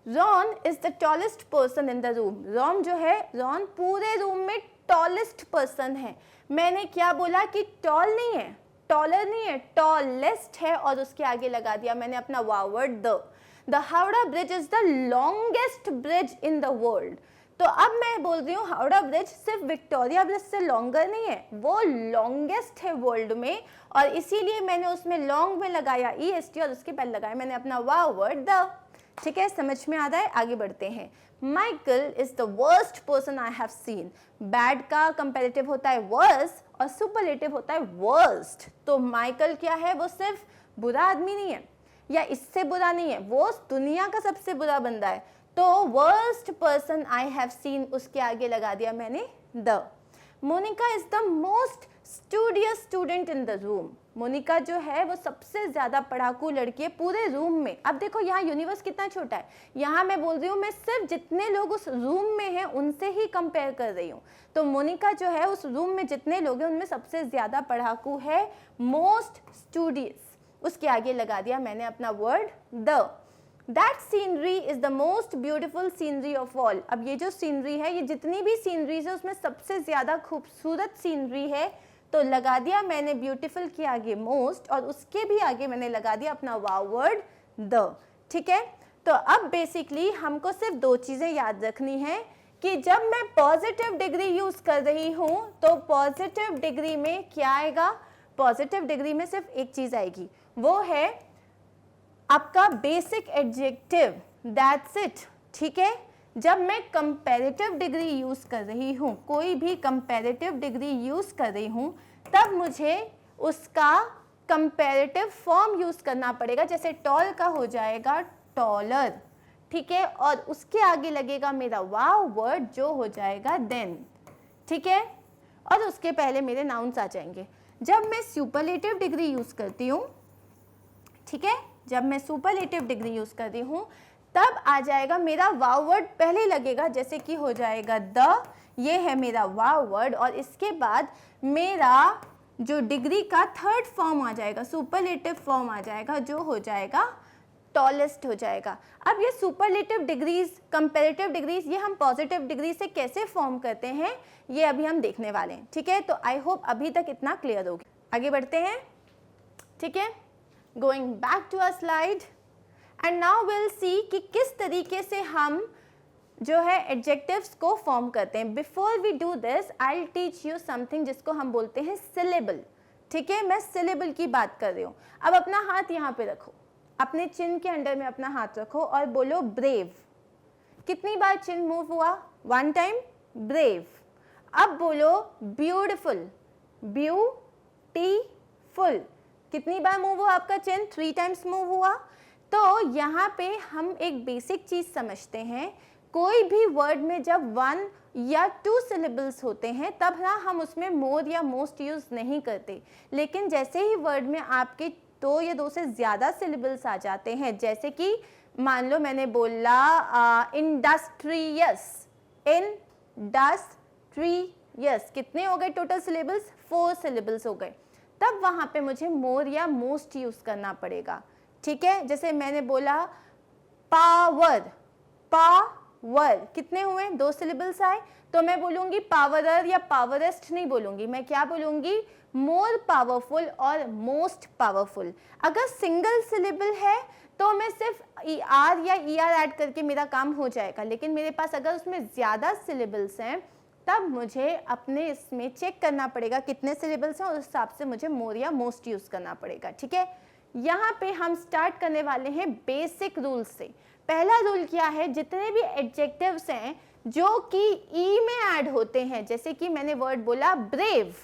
S1: Ron is the tallest person in the room. Ron जो है, रॉन पूरे रूम में टॉलेस्ट पर्सन है। मैंने क्या बोला कि टॉल नहीं है, टॉलर नहीं है, टॉलेस्ट है, और उसके आगे लगा दिया मैंने अपना वाव word the. The Howrah bridge is the longest bridge in the world. तो अब मैं बोल रही हूँ हावड़ा ब्रिज सिर्फ विक्टोरिया ब्रिज से लॉन्गर नहीं है, वो लॉन्गेस्ट है वर्ल्ड में, और इसीलिए मैंने उसमें लॉन्ग में लगाया EST और उसके पहले लगाया मैंने अपना वाव वर्ड द। ठीक है, समझ में आ रहा है? आगे बढ़ते हैं। Michael is the worst person I have scene. Bad का कंपैरेटिव होता है वर्स और सुपरलेटिव होता है वर्स्ट। तो माइकल क्या है, वो सिर्फ बुरा आदमी नहीं है या इससे बुरा नहीं है, वो दुनिया का सबसे बुरा बंदा है। तो worst person I have seen, उसके आगे लगा दिया मैंने the. Monica is the most studious student in the room. Monica जो है वो सबसे ज्यादा पढ़ाकू लड़की है पूरे रूम में। अब देखो यहाँ यूनिवर्स कितना छोटा है, यहाँ मैं बोल रही हूँ मैं सिर्फ जितने लोग उस रूम में हैं उनसे ही कंपेयर कर रही हूँ। तो मोनिका जो है उस रूम में जितने लोग हैं उनमें सबसे ज्यादा पढ़ाकू है, मोस्ट स्टूडियस। उसके आगे लगा दिया मैंने अपना word the. That scenery is the most beautiful scenery of all. अब ये जो सीनरी है, ये जितनी भी सीनरीज है उसमें सबसे ज्यादा खूबसूरत सीनरी है, तो लगा दिया मैंने ब्यूटीफुल के आगे मोस्ट और उसके भी आगे मैंने लगा दिया अपना वाव वर्ड द। ठीक है, तो अब बेसिकली हमको सिर्फ दो चीजें याद रखनी है कि जब मैं पॉजिटिव डिग्री यूज कर रही हूं तो पॉजिटिव डिग्री में क्या आएगा, पॉजिटिव डिग्री में सिर्फ एक चीज आएगी, वो है आपका बेसिक एडजेक्टिव, दैट्स इट। ठीक है, जब मैं कंपैरेटिव डिग्री यूज कर रही हूँ, कोई भी कंपैरेटिव डिग्री यूज कर रही हूँ, तब मुझे उसका कंपैरेटिव फॉर्म यूज करना पड़ेगा। जैसे टॉल का हो जाएगा टॉलर, ठीक है, और उसके आगे लगेगा मेरा वाव वर्ड जो हो जाएगा देन। ठीक है, और उसके पहले मेरे नाउन्स आ जाएंगे। जब मैं सुपरलेटिव डिग्री यूज करती हूँ, ठीक है, जब मैं सुपरलेटिव डिग्री यूज कर रही हूँ तब आ जाएगा मेरा वाव वर्ड पहले लगेगा, जैसे कि हो जाएगा द, ये है मेरा वाव वर्ड, और इसके बाद मेरा जो डिग्री का थर्ड फॉर्म आ जाएगा, सुपरलेटिव फॉर्म आ जाएगा, जो हो जाएगा टॉलेस्ट हो जाएगा। अब ये सुपरलेटिव डिग्रीज, कंपैरेटिव डिग्रीज, ये हम पॉजिटिव डिग्री से कैसे फॉर्म करते हैं ये अभी हम देखने वाले हैं। ठीक है, तो आई होप अभी तक इतना क्लियर हो गया। आगे बढ़ते हैं। ठीक है, going back to a slide and now will see कि किस तरीके से हम जो है एडजेक्टिव्स को फॉर्म करते हैं। Before we do this I will teach you something जिसको हम बोलते हैं सिलेबल। ठीक है, मैं सिलेबल की बात कर रही हूँ। अब अपना हाथ यहाँ पे रखो, अपने चिन के अंडर में अपना हाथ रखो और बोलो ब्रेव। कितनी बार चिन मूव हुआ? One time, brave. अब बोलो ब्यूटिफुल, ब्यूटीफुल। कितनी बार मूव हुआ आपका चिन? 3 टाइम्स मूव हुआ। तो यहाँ पे हम एक बेसिक चीज समझते हैं, कोई भी वर्ड में जब 1 या 2 सिलेबल्स होते हैं तब ना हम उसमें मोर या मोस्ट यूज नहीं करते, लेकिन जैसे ही वर्ड में आपके 2 या 2 से ज़्यादा सिलेबल्स आ जाते हैं, जैसे कि मान लो मैंने बोला इंडस्ट्रियस, इंडस्ट्रियस, कितने हो गए टोटल सिलेबल्स? 4 सिलेबल्स हो गए। तब वहाँ पे मुझे मोर या मोस्ट यूज़ करना पड़ेगा। ठीक है, जैसे मैंने बोला पावर, पावर, कितने हुए? 2 सिलेबल्स आए, तो मैं बोलूँगी पावरर या पावरेस्ट नहीं बोलूँगी, मैं क्या बोलूँगी? मोर पावरफुल और मोस्ट पावरफुल। अगर सिंगल सिलेबल है तो मैं सिर्फ आर या ER ऐड करके मेरा काम हो जाएगा, लेकिन मेरे पास अगर उसमें ज़्यादा सिलेबल्स हैं तब मुझे अपने इसमें चेक करना पड़ेगा कितने सिलेबल्स हैं और उस हिसाब से मुझे मोर या मोस्ट यूज़ करना पड़ेगा। ठीक है, यहाँ पे हम स्टार्ट करने वाले हैं बेसिक रूल से। पहला रूल क्या है? जितने भी एडजेक्टिव्स हैं जो कि ई में ऐड होते हैं, जैसे कि मैंने वर्ड बोला ब्रेव,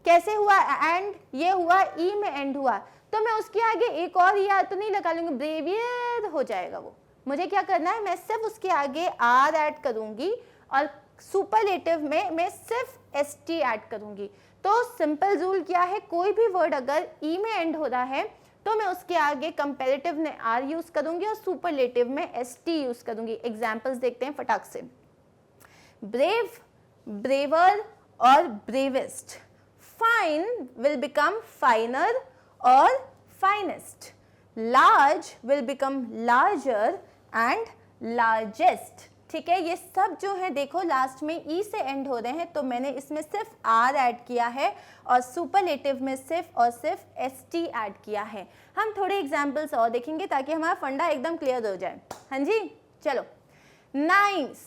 S1: कैसे हुआ? एंड, ये हुआ ई में एंड हुआ, तो मैं उसके आगे एक और ER तो नहीं लगा लूंगी, ब्रेवियर हो जाएगा वो। मुझे क्या करना है? मैं सिर्फ उसके आगे R ऐड करूंगी और सुपरलेटिव में मैं सिर्फ ST ऐड करूंगी। तो सिंपल रूल क्या है? कोई भी वर्ड अगर ई में एंड हो रहा है तो मैं उसके आगे कंपैरेटिव में R यूज करूंगी और सुपरलेटिव में ST यूज करूंगी। एग्जाम्पल्स देखते हैं फटाक से। ब्रेव, ब्रेवर और bravest. Fine will become finer और finest. Large will become larger and largest. ठीक है, ये सब जो है देखो लास्ट में ई से एंड हो रहे हैं, तो मैंने इसमें सिर्फ आर ऐड किया है और सुपरलेटिव में सिर्फ और सिर्फ एस टी ऐड किया है। हम थोड़े एग्जाम्पल्स और देखेंगे ताकि हमारा फंडा एकदम क्लियर हो जाए। हाँ जी, चलो। नाइस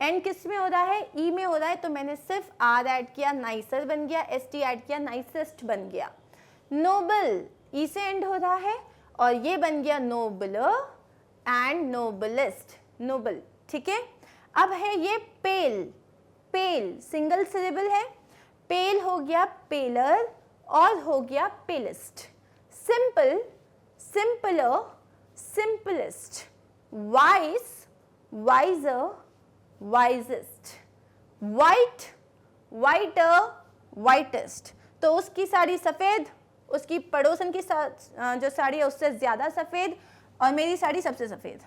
S1: एंड किस में हो रहा है? ई में हो रहा है, तो मैंने सिर्फ आर ऐड किया, नाइसर बन गया, एस टी ऐड किया, नाइसेस्ट बन गया। नोबल ई से एंड हो रहा है और ये बन गया नोबलर एंड नोबलेस्ट, नोबल। ठीक है, अब है ये पेल, पेल सिंगल सिलेबल है, पेल हो गया पेलर और हो गया palest. Simple, simpler, simplest. Wise, wiser, wisest. White, whiter, whitest. तो उसकी साड़ी सफ़ेद, उसकी पड़ोसन की जो साड़ी है उससे ज़्यादा सफ़ेद और मेरी साड़ी सबसे सफ़ेद।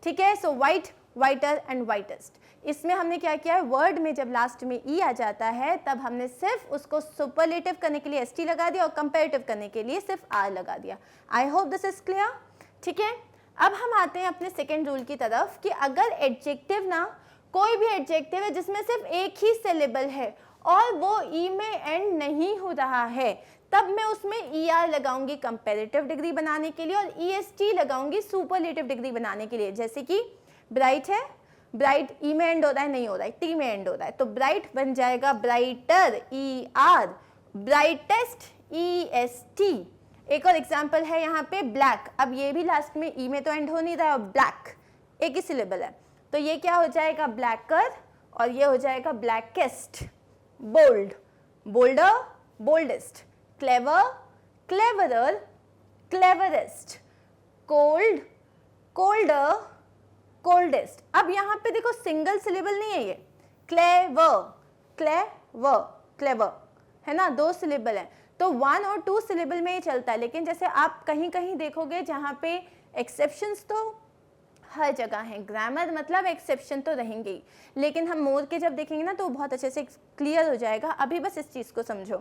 S1: ठीक है, सो वाइट, वाइटर एंड वाइटेस्ट। इसमें हमने क्या किया है, वर्ड में जब लास्ट में ई आ जाता है तब हमने सिर्फ उसको सुपरलेटिव करने के लिए एस टी लगा दिया और कंपेरेटिव करने के लिए सिर्फ आर लगा दिया। I hope this is clear. ठीक है, अब हम आते हैं अपने सेकेंड रूल की तरफ कि अगर एडजेक्टिव ना, कोई भी एडजेक्टिव है जिसमें सिर्फ एक ही सिलेबल है और वो ई में एंड नहीं हो रहा है, तब मैं उसमें ई आर लगाऊंगी कंपेरेटिव डिग्री बनाने के लिए और ई एस टी लगाऊंगी सुपरलेटिव डिग्री बनाने के लिए। जैसे कि ब्राइट है, ब्राइट ई में एंड हो रहा है, नहीं हो रहा है, टी में एंड हो रहा है, तो ब्राइट बन जाएगा brighter E R, brightest E S T. एक और एग्जांपल है यहाँ पे ब्लैक, अब ये भी लास्ट में ई में तो एंड हो नहीं रहा है और ब्लैक एक ही सिलेबल है, तो ये क्या हो जाएगा ब्लैकर और ये हो जाएगा blackest. Bold, bolder, boldest. Clever, cleverer, cleverest. Cold, colder, coldest. अब यहाँ पे देखो सिंगल सिलेबल नहीं है ये, क्लेवर, क्लेवर, क्लेवर है ना, दो सिलेबल है, तो वन और टू सिलेबल में ये चलता है। लेकिन जैसे आप कहीं कहीं देखोगे जहाँ पे एक्सेप्शंस तो हर जगह हैं, ग्रामर मतलब एक्सेप्शन तो रहेंगे ही, लेकिन हम मोर के जब देखेंगे ना तो बहुत अच्छे से क्लियर हो जाएगा। अभी बस इस चीज़ को समझो।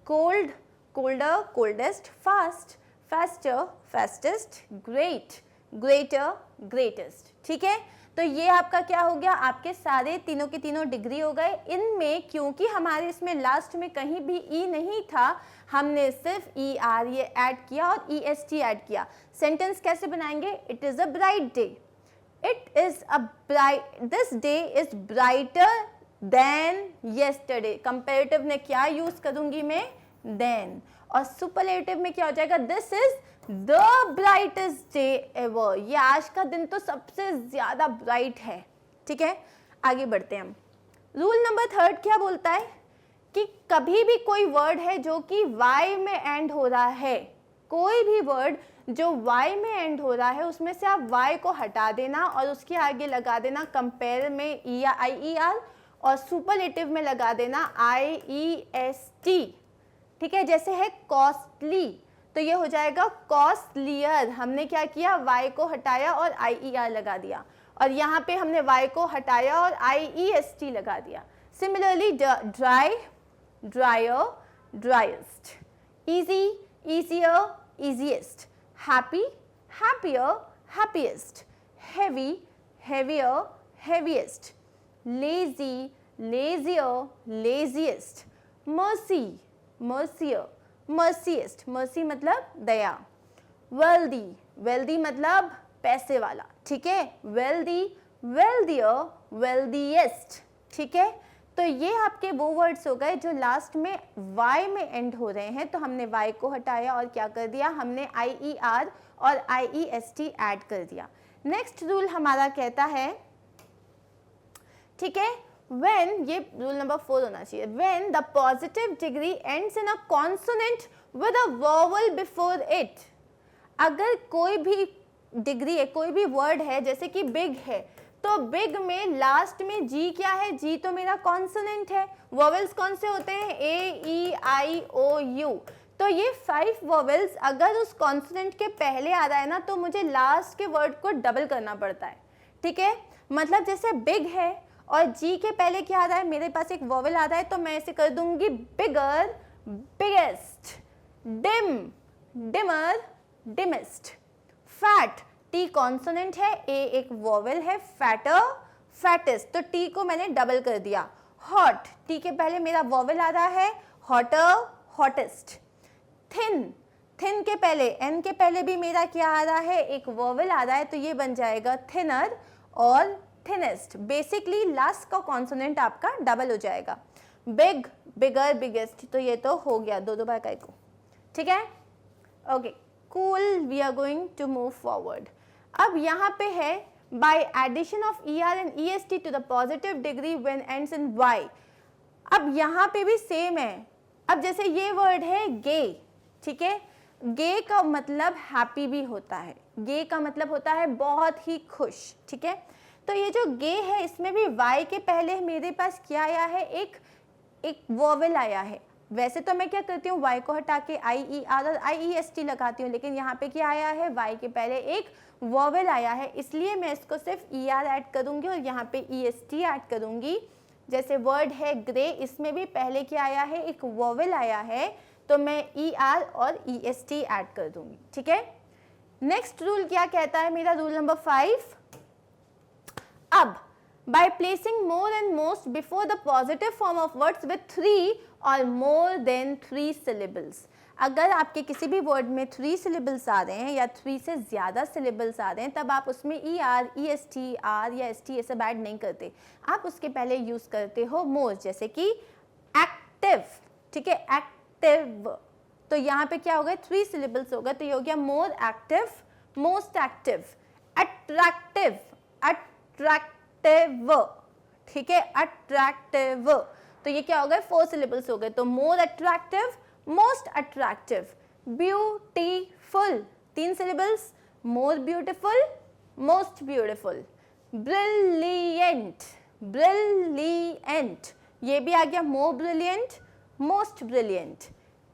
S1: Cold, colder, coldest. Fast, faster, fastest. Great, greater, greatest. ठीक है, तो ये आपका क्या हो गया, आपके सारे तीनों के तीनों डिग्री हो गए। इनमें क्योंकि हमारे इसमें लास्ट में कहीं भी ई नहीं था, हमने सिर्फ ई आर ये ऐड किया और ई एस टी ऐड किया। सेंटेंस कैसे बनाएंगे? It is a bright day, it is a bright, this day is brighter then yesterday. Comparative में क्या यूज करूंगी मैं? देन। और सुपरलेटिव में क्या हो जाएगा? This is the brightest day ever, ये आज का दिन तो सबसे ज्यादा ब्राइट है। ठीक है, आगे बढ़ते हैं हम। रूल नंबर थर्ड क्या बोलता है कि कभी भी कोई वर्ड है जो कि वाई में एंड हो रहा है, कोई भी वर्ड जो वाई में एंड हो रहा है उसमें से आप वाई को हटा देना और उसके आगे लगा देना कंपेयर में ई या आई ई आर और सुपरलेटिव में लगा देना आई ई एस टी। ठीक है, जैसे है कॉस्टली, तो ये हो जाएगा कॉस्टलियर। हमने क्या किया? वाई को हटाया और आई ई आर लगा दिया, और यहाँ पे हमने वाई को हटाया और आई ई एस टी लगा दिया। Similarly dry, drier, driest. Easy, easier, easiest. Happy, happier, happiest. Heavy, heavier, heaviest. Lazy, lazier, laziest. Mercy, mercier, merciest. Mercy मतलब दया। वेल्दी, वेल्दी मतलब पैसे वाला। ठीक है, वेल्दी, वेल्दियर, वेल्दीएस्ट। ठीक है, तो ये आपके वो वर्ड्स हो गए जो लास्ट में वाई में एंड हो रहे हैं, तो हमने वाई को हटाया और क्या कर दिया? हमने आई ई आर और आई ई एस टी ऐड कर दिया। नेक्स्ट रूल हमारा कहता है, ठीक है, when, ये रूल नंबर 4 होना चाहिए, when the positive degree ends in a consonant with a vowel before it। अगर कोई भी डिग्री है, कोई भी वर्ड है, जैसे कि बिग है, तो बिग में लास्ट में जी क्या है? जी तो मेरा कॉन्सोनेंट है। वॉवेल्स कौन से होते हैं? ए, ई, आई, ओ, यू। तो ये 5 वॉवेल्स अगर उस कॉन्सोनेंट के पहले आ रहा है ना, तो मुझे लास्ट के वर्ड को डबल करना पड़ता है। ठीक है, मतलब जैसे बिग है और जी के पहले क्या आ रहा है? मेरे पास एक वॉवेल आ रहा है, तो मैं इसे कर दूंगी bigger, biggest. Dim, dimmer, dimmest. Fat, T consonant है, ए एक वोवेल है, फैटर, फैटेस्ट, तो टी को मैंने डबल कर दिया। हॉट, टी के पहले मेरा वोवेल आ रहा है, हॉटर, हॉटेस्ट। थिन, थिन के पहले, एन के पहले भी मेरा क्या आ रहा है, एक वोवेल आ रहा है, तो ये बन जाएगा थिनर और थिनेस्ट। बेसिकली लास्ट का कॉन्सोनेंट आपका डबल हो जाएगा। बिग, बिगर, बिगेस्ट, तो ये तो हो गया दो बार का को, ठीक है। Okay, cool, we are going to move forward. अब यहाँ पे है by addition of ER and EST to the positive degree when ends in Y। अब यहाँ पे भी सेम है। अब जैसे ये वर्ड है गे, ठीक है, गे का मतलब हैप्पी भी होता है, गे का मतलब होता है बहुत ही खुश, ठीक है। तो ये जो गे है इसमें भी Y के पहले मेरे पास क्या आया है, एक वोवेल आया है। वैसे तो मैं क्या करती हूँ, Y को हटा के IER और IEST लगाती हूँ, लेकिन यहाँ पे क्या आया है, Y के पहले एक वोवेल आया है, इसलिए मैं इसको सिर्फ ER ऐड करूँगी और यहाँ पे EST ऐड करूँगी। जैसे वर्ड है ग्रे, इसमें भी पहले क्या आया है, एक वोवेल आया है, तो मैं ER और EST ऐड कर दूँगी, ठीक है। नेक्स्ट रूल क्या कहता है मेरा, रूल नंबर 5। अब by placing more and most before the positive form of words with 3 or more than 3 syllables, अगर आपके किसी भी वर्ड में 3 syllables आ रहे हैं या 3 से ज़्यादा syllables आ रहे हैं, तब आप उसमें ER, EST, R या ST ये सब ऐड नहीं करते, आप उसके पहले यूज़ करते हो more, जैसे कि एक्टिव, ठीक है, एक्टिव, तो यहाँ पे क्या हो गया, 3 syllables हो गए, तो ये हो गया more active, most active। Attractive, attractive, ठीक है, अट्रैक्टिव, तो ये क्या हो गए, 4 syllables हो गए, तो more attractive, most attractive. Beautiful, 3 syllables, more beautiful, most beautiful. Brilliant, brilliant, ये भी आ गया, more brilliant, most brilliant.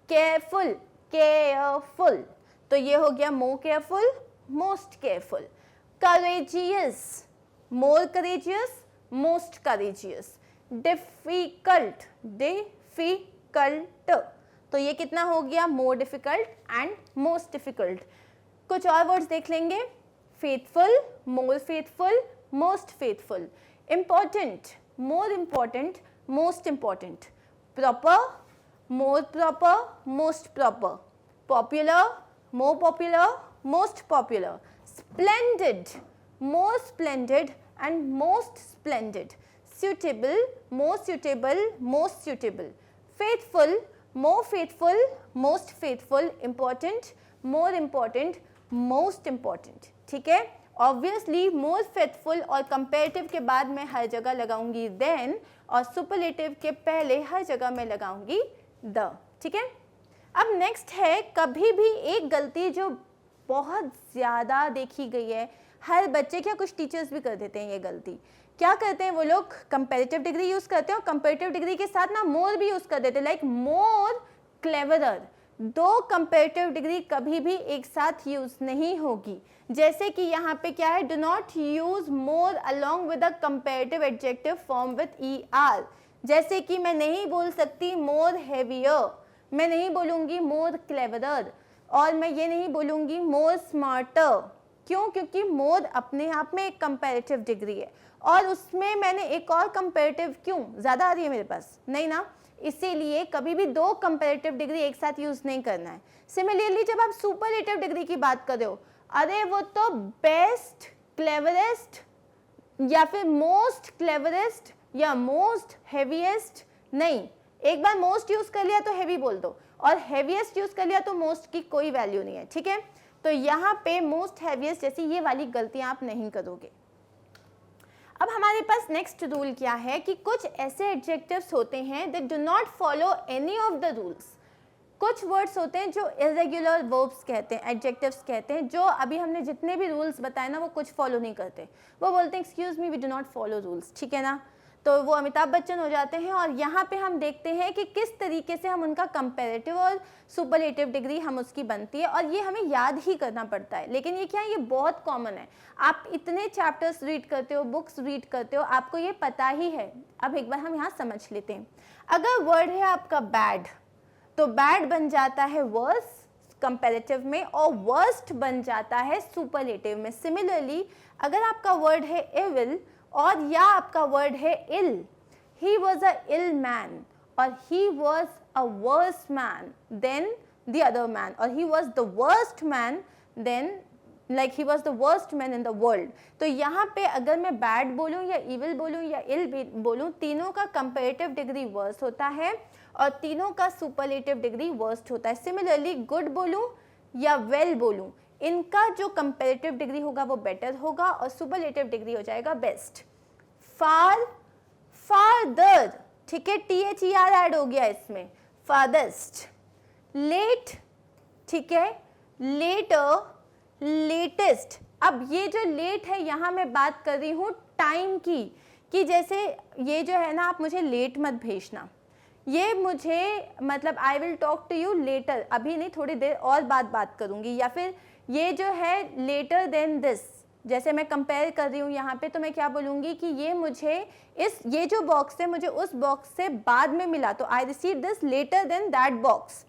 S1: Careful, careful, तो ये हो गया more careful, most careful. Courageous, more courageous, most courageous। difficult, difficult, तो ये कितना हो गया, more difficult and most difficult। कुछ और वर्ड्स देख लेंगे, faithful, more faithful, most faithful। important, more important, most important। proper, more proper, most proper। popular, more popular, most popular। splendid, more splendid and most splendid। suitable, more suitable, most suitable। faithful, more faithful, most faithful। important, more important, most important, ठीक है। Obviously more faithful और comparative के बाद मैं हर जगह लगाऊंगी then, और superlative के पहले हर जगह मैं लगाऊंगी the, ठीक है। अब नेक्स्ट है, कभी भी एक गलती जो बहुत ज़्यादा देखी गई है, हर बच्चे, क्या कुछ टीचर्स भी कर देते हैं ये गलती, क्या करते हैं वो लोग, कंपैरेटिव डिग्री यूज़ करते हैं और कंपैरेटिव डिग्री के साथ ना मोर भी यूज़ कर देते हैं, लाइक मोर क्लेवरर। दो कंपैरेटिव डिग्री कभी भी एक साथ यूज़ नहीं होगी। जैसे कि यहाँ पे क्या है, do not use more along with a comparative adjective form with ER। जैसे कि मैं नहीं बोल सकती मोर हैवियर, मैं नहीं बोलूँगी मोर क्लेवरर, और मैं ये नहीं बोलूँगी मोर स्मार्टर। क्यों? क्योंकि मोर अपने आप में एक कंपैरेटिव डिग्री है, और उसमें मैंने एक और कंपैरेटिव, क्यों ज़्यादा आ रही है मेरे पास, नहीं ना, इसीलिए कभी भी दो कंपैरेटिव डिग्री एक साथ यूज़ नहीं करना है। सिमिलरली जब आप सुपरलेटिव डिग्री की बात कर रहे हो, अरे वो तो बेस्ट, क्लेवरेस्ट, या फिर मोस्ट क्लेवरेस्ट, या मोस्ट हेवीएस्ट नहीं। एक बार मोस्ट यूज़ कर लिया तो हेवी बोल दो, और हेवीएस्ट यूज़ कर लिया तो मोस्ट की कोई वैल्यू नहीं है, ठीक है। तो यहाँ पे मोस्ट हैवीएस्ट जैसी ये वाली गलतियाँ आप नहीं करोगे। अब हमारे पास नेक्स्ट रूल क्या है कि कुछ ऐसे एडजेक्टिव्स होते हैं that do not follow any of the rules. कुछ वर्ड्स होते हैं जो इरेगुलर वर्ब्स कहते हैं, एडजेक्टिव्स कहते हैं, जो अभी हमने जितने भी रूल्स बताए ना वो कुछ फॉलो नहीं करते। वो बोलते हैं excuse me we do not follow rules, ठीक है ना, तो वो अमिताभ बच्चन हो जाते हैं। और यहाँ पे हम देखते हैं कि किस तरीके से हम उनका कंपैरेटिव और सुपरलेटिव डिग्री हम उसकी बनती है, और ये हमें याद ही करना पड़ता है। लेकिन ये क्या है, ये बहुत कॉमन है। आप इतने चैप्टर्स रीड करते हो, बुक्स रीड करते हो, आपको ये पता ही है। अब एक बार हम यहाँ समझ लेते हैं। अगर वर्ड है आपका बैड, तो बैड बन जाता है वर्स, कंपैरेटिव में और वर्स्ट बन जाता है सुपरलेटिव में। सिमिलरली अगर आपका वर्ड है एविल और या आपका वर्ड है इल, ही वॉज अ इल मैन और he was a worse man than the other man, और he was the worst man than like he was the worst man in the world. तो यहाँ पे अगर मैं बैड बोलूँ या इविल बोलूँ या इल बोलूँ, तीनों का कंपैरेटिव डिग्री वर्स्ट होता है और तीनों का सुपरलेटिव डिग्री वर्स्ट होता है। सिमिलरली गुड बोलूँ या वेल बोलूँ, इनका जो कंपैरेटिव डिग्री होगा वो बेटर होगा और सुपरलेटिव डिग्री हो जाएगा बेस्ट। फार, फारदर, ठीक है, THER ऐड हो गया इसमें, फादर्स्ट। लेट, ठीक है, लेटर, लेटेस्ट। अब ये जो लेट है यहाँ मैं बात कर रही हूँ टाइम की, कि जैसे ये जो है ना, आप मुझे लेट मत भेजना, ये मुझे मतलब I will talk to you later, अभी नहीं, थोड़ी देर और बात करूँगी। या फिर ये जो है लेटर देन दिस, जैसे मैं कंपेयर कर रही हूँ यहाँ पे, तो मैं क्या बोलूँगी कि ये मुझे ये जो बॉक्स है मुझे उस बॉक्स से बाद में मिला, तो I receive this later than that box,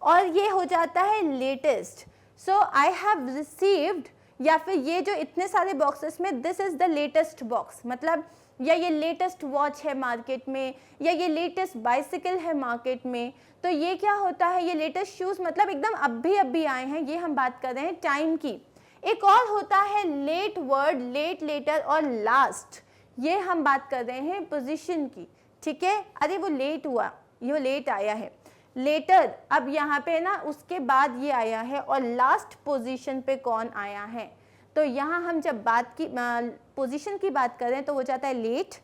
S1: और ये हो जाता है latest. So I have received, या फिर ये जो इतने सारे बॉक्सेस में this is the latest box, मतलब या ये लेटेस्ट वॉच है मार्केट में, या ये लेटेस्ट बाइसिकल है मार्केट में, तो ये क्या होता है, ये लेटेस्ट शूज मतलब एकदम अभी आए हैं, ये हम बात कर रहे हैं टाइम की। एक और होता है लेट वर्ड, लेट, लेटर और लास्ट, ये हम बात कर रहे हैं पोजीशन की, ठीक है। अरे वो लेट हुआ, ये लेट आया है, लेटर, अब यहाँ पे ना उसके बाद ये आया है, और लास्ट पोजीशन पे कौन आया है, तो यहाँ हम जब बात की पोजीशन की बात करें तो वो जाता है लेट,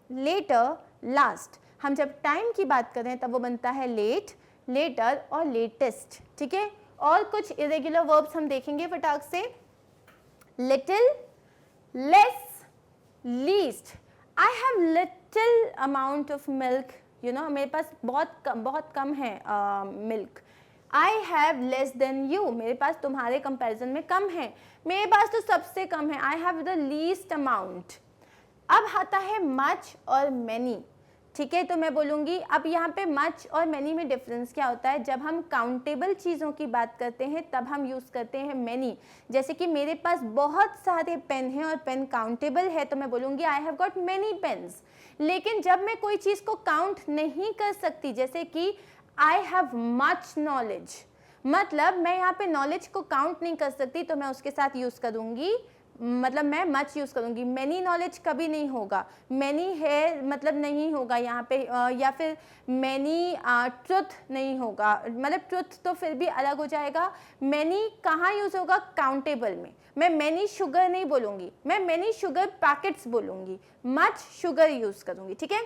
S1: लेटर, लास्ट। हम जब टाइम की बात करें तब वो बनता है लेट, लेटर और लेटेस्ट, ठीक है। और कुछ इरेगुलर वर्ब्स हम देखेंगे फटाक से। Little, less, least. I have little amount of milk, you know, मेरे पास बहुत कम है milk. I have less than you, मेरे पास तुम्हारे कंपैरिजन में कम है, मेरे पास तो सबसे कम है, I have the least amount. अब आता है मच और मैनी, ठीक है, तो मैं बोलूँगी, अब यहाँ पे मच और मैनी में डिफरेंस क्या होता है, जब हम काउंटेबल चीज़ों की बात करते हैं तब हम यूज़ करते हैं मैनी। जैसे कि मेरे पास बहुत सारे पेन हैं और पेन काउंटेबल है, तो मैं बोलूँगी I have got many pens. लेकिन जब मैं कोई चीज़ को काउंट नहीं कर सकती, जैसे कि आई हैव मच नॉलेज, मतलब मैं यहाँ पे नॉलेज को काउंट नहीं कर सकती, तो मैं उसके साथ यूज़ करूँगी, मतलब मैं मच यूज़ करूँगी। मैनी नॉलेज कभी नहीं होगा, मैनी है मतलब नहीं होगा यहाँ पे, या फिर मैनी ट्रुथ नहीं होगा, मतलब ट्रुथ तो फिर भी अलग हो जाएगा। मैनी कहाँ यूज़ होगा, काउंटेबल में। मैं मैनी शुगर नहीं बोलूँगी, मैं मैनी शुगर पैकेट्स बोलूँगी, मच शुगर यूज़ करूँगी, ठीक है।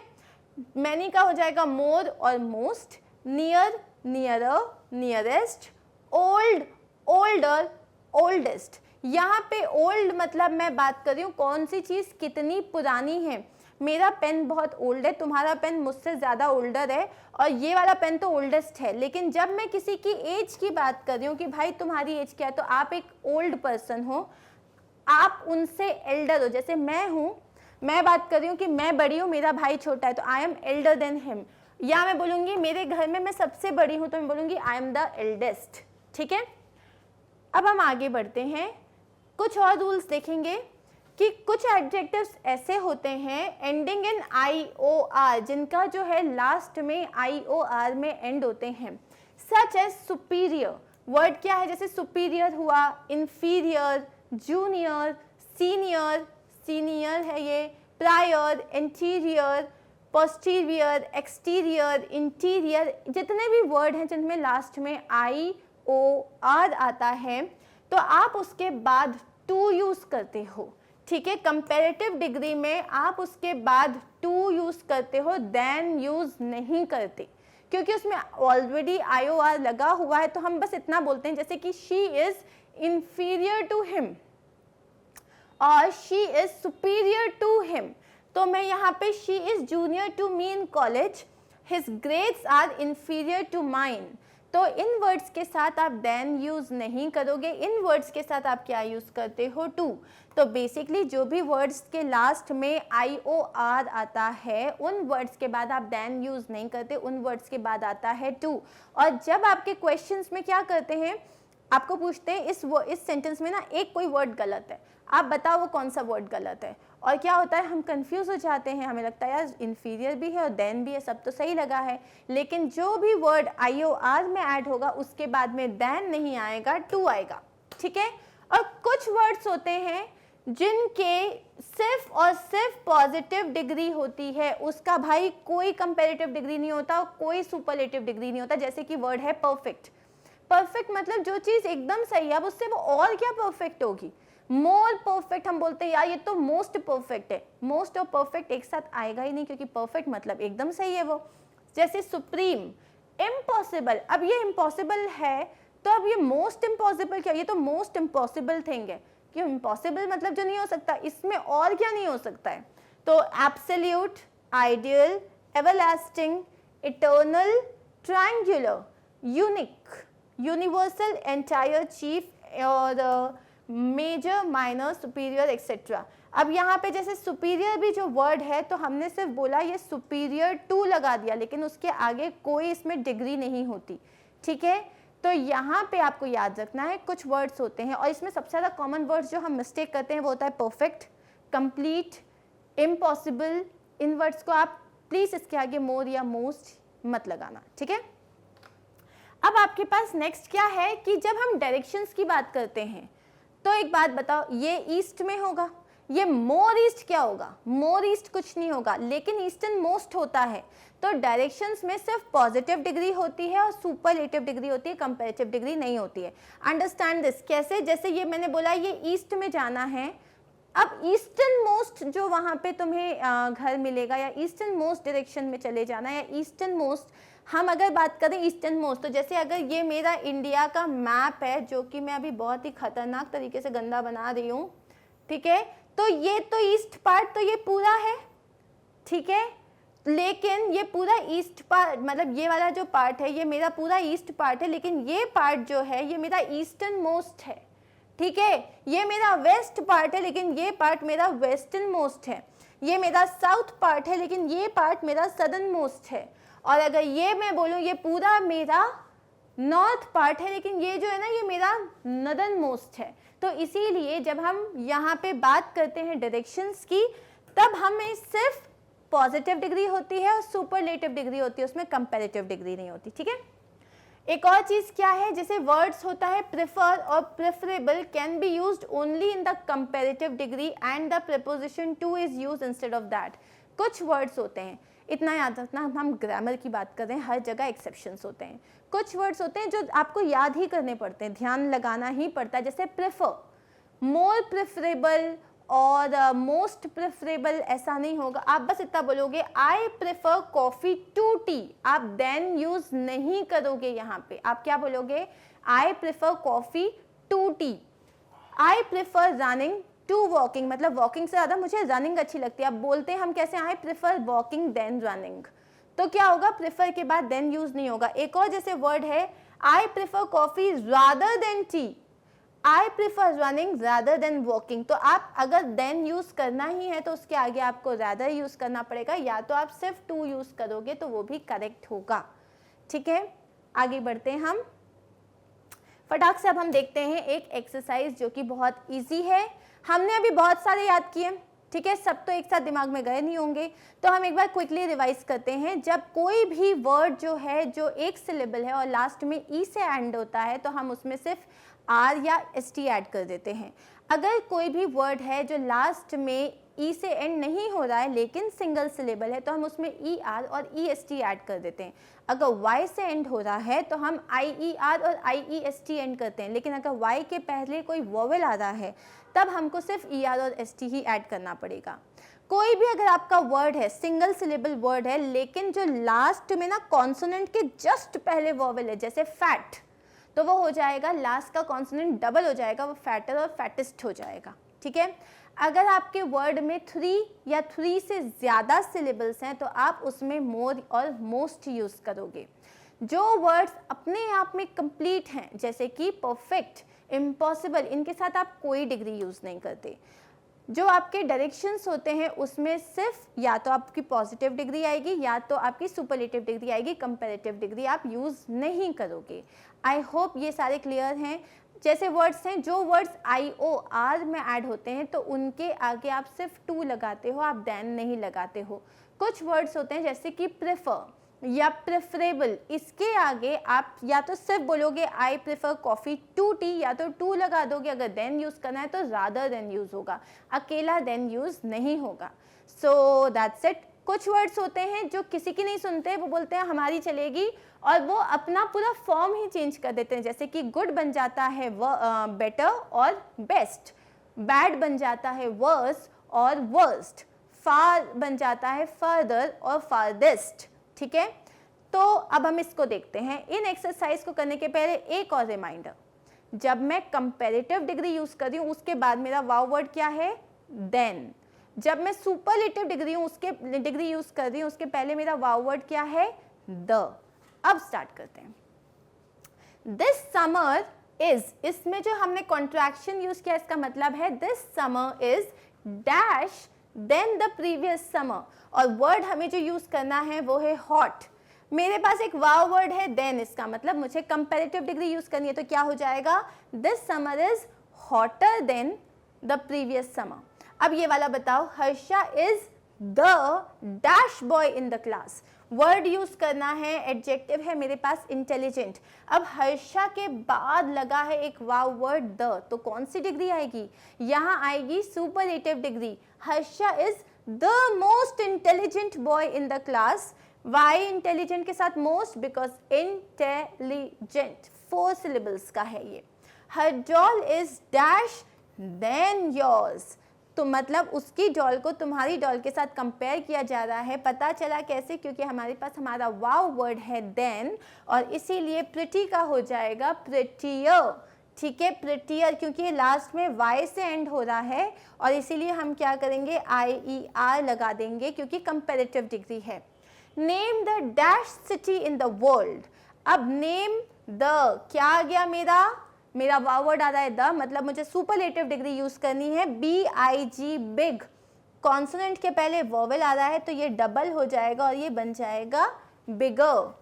S1: मैनी का हो जाएगा मोर और most, near, nearer, nearest, old, older, oldest. यहाँ पे ओल्ड मतलब मैं बात कर रही हूँ कौन सी चीज़ कितनी पुरानी है। मेरा पेन बहुत ओल्ड है, तुम्हारा पेन मुझसे ज़्यादा ओल्डर है, और ये वाला पेन तो ओल्डेस्ट है। लेकिन जब मैं किसी की एज की बात कर रही हूँ कि भाई तुम्हारी एज क्या है, तो आप एक ओल्ड पर्सन हो, आप उनसे एल्डर हो। जैसे मैं हूँ, मैं बात कर रही हूँ कि मैं बड़ी हूँ, मेरा भाई छोटा है, तो I am Elder than him. या मैं बोलूँगी मेरे घर में मैं सबसे बड़ी हूँ, तो मैं बोलूँगी आई एम द एल्डेस्ट, ठीक है। अब हम आगे बढ़ते हैं, कुछ और रूल्स देखेंगे कि कुछ एडजेक्टिव्स ऐसे होते हैं एंडिंग इन IOR, जिनका जो है लास्ट में IOR में एंड होते हैं, सच एज सुपीरियर। वर्ड क्या है, जैसे सुपीरियर हुआ, इंफीरियर, जूनियर, सीनियर, सीनियर है ये, prior, anterior, posterior, exterior, interior, जितने भी वर्ड हैं जिनमें लास्ट में IOR आता है, तो आप उसके बाद टू यूज़ करते हो, ठीक है। कंपैरेटिव डिग्री में आप उसके बाद टू यूज़ करते हो, देन यूज़ नहीं करते, क्योंकि उसमें ऑलरेडी IOR लगा हुआ है। तो हम बस इतना बोलते हैं जैसे कि she is inferior to him और she is superior to him, तो मैं यहाँ पे she is junior to me in college, his grades are inferior to mine. तो इन वर्ड्स के साथ आप देन यूज़ नहीं करोगे, इन वर्ड्स के साथ आप क्या यूज़ करते हो, टू। तो बेसिकली जो भी वर्ड्स के लास्ट में IOR आता है, उन वर्ड्स के बाद आप देन यूज़ नहीं करते, उन वर्ड्स के बाद आता है टू। और जब आपके क्वेश्चंस में क्या करते हैं, आपको पूछते हैं इस सेंटेंस में ना एक कोई वर्ड गलत है, आप बताओ वो कौन सा वर्ड गलत है। और क्या होता है, हम कंफ्यूज हो जाते हैं, हमें लगता है यार इन्फीरियर भी है और देन भी है, सब तो सही लगा है, लेकिन जो भी वर्ड IOR में ऐड होगा उसके बाद में देन नहीं आएगा, टू आएगा, ठीक है। और कुछ वर्ड्स होते हैं जिनके सिर्फ और सिर्फ पॉजिटिव डिग्री होती है, उसका भाई कोई कंपैरेटिव डिग्री नहीं होता और कोई सुपरलेटिव डिग्री नहीं होता। जैसे कि वर्ड है परफेक्ट। परफेक्ट मतलब जो चीज एकदम सही है, अब उससे वो और क्या परफेक्ट होगी, मोर परफेक्ट। हम बोलते हैं यार ये तो मोस्ट परफेक्ट है, मोस्ट और परफेक्ट एक साथ आएगा ही नहीं, क्योंकि परफेक्ट मतलब एकदम सही है वो। जैसे सुप्रीम, इम्पॉसिबल, अब ये इम्पॉसिबल है तो अब ये मोस्ट इम्पॉसिबल क्या, ये तो मोस्ट इम्पॉसिबल थिंग है। क्यों, इम्पॉसिबल मतलब जो नहीं हो सकता, इसमें और क्या नहीं हो सकता है। तो absolute, ideal, everlasting, eternal, triangular, unique, universal, entire, chief और मेजर, माइनर, सुपीरियर एक्सेट्रा। अब यहाँ पे जैसे सुपीरियर भी जो वर्ड है तो हमने सिर्फ बोला ये सुपीरियर टू लगा दिया, लेकिन उसके आगे कोई इसमें डिग्री नहीं होती, ठीक है। तो यहाँ पे आपको याद रखना है कुछ वर्ड्स होते हैं, और इसमें सबसे ज़्यादा कॉमन वर्ड्स जो हम मिस्टेक करते हैं वो होता है परफेक्ट, कंप्लीट, इम्पॉसिबल। इन वर्ड्स को आप प्लीज़ इसके आगे मोर या मोस्ट मत लगाना, ठीक है। अब आपके पास नेक्स्ट क्या है कि जब हम डायरेक्शंस की बात करते हैं तो एक बात बताओ, ये ईस्ट में होगा, ये मोर ईस्ट क्या होगा, मोर ईस्ट कुछ नहीं होगा, लेकिन ईस्टर्न मोस्ट होता है। तो डायरेक्शंस में सिर्फ पॉजिटिव डिग्री होती है और सुपरलेटिव डिग्री होती है, कंपैरेटिव डिग्री नहीं होती है। अंडरस्टैंड दिस कैसे, जैसे ये मैंने बोला ये ईस्ट में जाना है, अब ईस्टर्न मोस्ट जो वहाँ पे तुम्हें घर मिलेगा या ईस्टर्न मोस्ट डायरेक्शन में चले जाना या ईस्टर्न मोस्ट, हम अगर बात करें ईस्टर्न मोस्ट, तो जैसे अगर ये मेरा इंडिया का मैप है जो कि मैं अभी बहुत ही खतरनाक तरीके से गंदा बना रही हूँ, ठीक है, तो ये तो ईस्ट पार्ट तो ये पूरा है, ठीक है, लेकिन ये पूरा ईस्ट पार्ट मतलब ये वाला जो पार्ट है ये मेरा पूरा ईस्ट पार्ट है, लेकिन ये पार्ट जो है ये मेरा ईस्टर्न मोस्ट है, ठीक है। ये मेरा वेस्ट पार्ट है लेकिन ये पार्ट मेरा वेस्टर्न मोस्ट है। ये मेरा साउथ पार्ट है लेकिन ये पार्ट मेरा सदर्न मोस्ट है। और अगर ये मैं बोलूँ ये पूरा मेरा नॉर्थ पार्ट है लेकिन ये जो है ना ये मेरा नदर्न मोस्ट है। तो इसीलिए जब हम यहाँ पे बात करते हैं डायरेक्शंस की तब हमें सिर्फ पॉजिटिव डिग्री होती है और सुपरलेटिव डिग्री होती है, उसमें कंपैरेटिव डिग्री नहीं होती, ठीक है। एक और चीज क्या है, जैसे वर्ड्स होता है प्रेफर और preferable can be used only in the comparative degree and the preposition two is used instead of that. कुछ वर्ड्स होते हैं, इतना याद रखना, हम ग्रामर की बात कर रहे हैं, हर जगह एक्सेप्शंस होते हैं। कुछ वर्ड्स होते हैं जो आपको याद ही करने पड़ते हैं, ध्यान लगाना ही पड़ता है, जैसे प्रेफर, मोर प्रेफरेबल और मोस्ट प्रेफरेबल ऐसा नहीं होगा। आप बस इतना बोलोगे I prefer coffee to tea, आप देन यूज नहीं करोगे। यहाँ पे आप क्या बोलोगे, I prefer coffee to tea. I prefer running to walking, मतलब वॉकिंग से ज़्यादा मुझे रनिंग अच्छी लगती है। अब बोलते हैं हम कैसे, I prefer walking than running, तो क्या होगा, प्रेफर के बाद देन यूज नहीं होगा। एक और जैसे वर्ड है आई prefer coffee rather than T, I prefer running rather than walking. तो आप अगर देन यूज करना ही है तो उसके आगे आपको रादर यूज करना पड़ेगा, या तो आप सिर्फ टू यूज करोगे तो वो भी करेक्ट होगा, ठीक है। आगे बढ़ते हैं हम फटाक से। अब हम देखते हैं एक एक्सरसाइज जो कि बहुत इजी है, हमने अभी बहुत सारे याद किए, ठीक है, सब तो एक साथ दिमाग में गए नहीं होंगे, तो हम एक बार क्विकली रिवाइज करते हैं। जब कोई भी वर्ड जो है जो एक सिलेबल है और लास्ट में ई से एंड होता है तो हम उसमें सिर्फ आर या एस टी ऐड कर देते हैं। अगर कोई भी वर्ड है जो लास्ट में ई से एंड नहीं हो रहा है लेकिन सिंगल सिलेबल है तो हम उसमें ई आर और ई एस टी ऐड कर देते हैं। अगर वाई से एंड हो रहा है तो हम आई ई आर और आई ई एस टी एंड करते हैं, लेकिन अगर वाई के पहले कोई वोवेल आ रहा है तब हमको सिर्फ ई आर और एस टी ही ऐड करना पड़ेगा। कोई भी अगर आपका वर्ड है सिंगल सिलेबल वर्ड है लेकिन जो लास्ट में ना कॉन्सोनेंट के जस्ट पहले वोवेल है, जैसे फैट, तो वो हो जाएगा लास्ट का कॉन्सोनेंट डबल हो जाएगा, वो फैटर और फैटिस्ट हो जाएगा, ठीक है। अगर आपके वर्ड में 3 या 3 से ज़्यादा सिलेबल्स हैं तो आप उसमें मोर और मोस्ट यूज़ करोगे। जो वर्ड्स अपने आप में कंप्लीट हैं जैसे कि परफेक्ट, इम्पॉसिबल, इनके साथ आप कोई डिग्री यूज़ नहीं करते। जो आपके डायरेक्शंस होते हैं उसमें सिर्फ या तो आपकी पॉजिटिव डिग्री आएगी या तो आपकी सुपरलेटिव डिग्री आएगी, कंपैरेटिव डिग्री आप यूज़ नहीं करोगे। आई होप ये सारे क्लियर हैं। जैसे वर्ड्स हैं, जो वर्ड्स IOR में ऐड होते हैं तो उनके आगे आप सिर्फ टू लगाते हो, आप देन नहीं लगाते हो। कुछ वर्ड्स होते हैं जैसे कि प्रेफर या प्रेफरेबल, इसके आगे आप या तो सिर्फ बोलोगे I prefer coffee to tea, या तो टू लगा दोगे। अगर देन यूज़ करना है तो रादर देन यूज़ होगा, अकेला देन यूज़ नहीं होगा। So that's it. कुछ वर्ड्स होते हैं जो किसी की नहीं सुनते, वो बोलते हैं हमारी चलेगी, और वो अपना पूरा फॉर्म ही चेंज कर देते हैं। जैसे कि गुड बन जाता है बेटर और बेस्ट, बैड बन जाता है वर्स और वर्स्ट, फार बन जाता है फर्दर और फारदेस्ट। ठीक है, तो अब हम इसको देखते हैं। इन एक्सरसाइज को करने के पहले एक और रिमाइंडर, जब मैं कंपैरेटिव डिग्री यूज कर रही हूँ उसके बाद मेरा वाव वर्ड क्या है? देन। जब मैं सुपरलेटिव डिग्री हूँ उसके डिग्री यूज कर रही हूँ उसके पहले मेरा वाव वर्ड क्या है? द। अब स्टार्ट करते हैं। दिस समर इज, इसमें जो हमने कॉन्ट्रैक्शन यूज किया इसका मतलब है this summer is dash than the previous summer, और वर्ड हमें जो यूज करना है वो है हॉट। मेरे पास एक वाव वर्ड है देन, इसका मतलब मुझे कंपैरेटिव डिग्री यूज करनी है, तो क्या हो जाएगा? This summer is hotter then the previous summer. अब ये वाला बताओ, Harsha is the dash boy in the class. Word use करना है, एडजेक्टिव है मेरे पास इंटेलिजेंट। अब हर्षा के बाद लगा है एक वाव वर्ड द, तो कौन सी डिग्री आएगी? यहाँ आएगी superlative degree. Harsha is the most intelligent boy in the class. Why intelligent के साथ मोस्ट? बिकॉज इंटेलिजेंट 4 syllables का है ये। Her doll is dash than yours, तो मतलब उसकी डॉल को तुम्हारी डॉल के साथ कंपेयर किया जा रहा है। पता चला कैसे? क्योंकि हमारे पास हमारा वाव वर्ड है देन, और इसीलिए प्रिटी का हो जाएगा प्रिटियर। ठीक है, प्रिटियर, क्योंकि ये लास्ट में वाई से एंड हो रहा है, और इसीलिए हम क्या करेंगे? IER लगा देंगे, क्योंकि कंपैरेटिव डिग्री है। Name the dash city in the world. अब नेम द क्या आ गया? मेरा वाव वर्ड आ रहा है द, मतलब मुझे सुपरलेटिव डिग्री यूज करनी है। BIG बिग, कॉन्सोनेंट के पहले वोवेल आ रहा है तो ये डबल हो जाएगा और ये बन जाएगा bigger.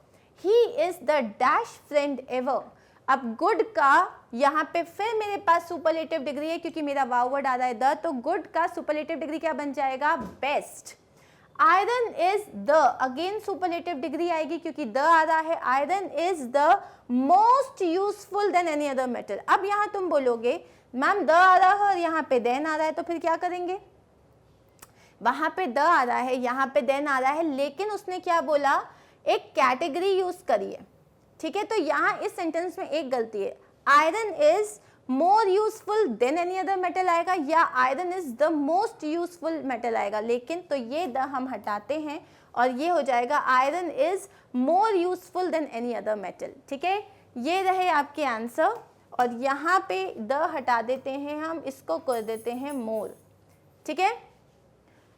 S1: He is the dash friend ever. अब गुड का यहाँ पे फिर मेरे पास सुपरलेटिव डिग्री है, क्योंकि मेरा वाव वर्ड आ रहा है द, तो गुड का सुपरलेटिव डिग्री क्या बन जाएगा? Best. Iron is the, again superlative degree आएगी क्योंकि द आ रहा है। Iron is the most useful than any other metal. अब यहाँ तुम बोलोगे मैम द आ रहा है और यहाँ पे देन आ रहा है, तो फिर क्या करेंगे? वहां पे द आ रहा है, यहाँ पे देन आ रहा है, लेकिन उसने क्या बोला? एक कैटेगरी यूज करी है। ठीक है, तो यहाँ इस सेंटेंस में एक गलती है। Iron is more useful than any other metal आएगा, या iron is the most useful metal आएगा। लेकिन तो ये द हम हटाते हैं और ये हो जाएगा iron is more useful than any other metal. ठीक है, ये रहे आपके आंसर, और यहाँ पे द हटा देते हैं हम, इसको कर देते हैं मोर। ठीक है,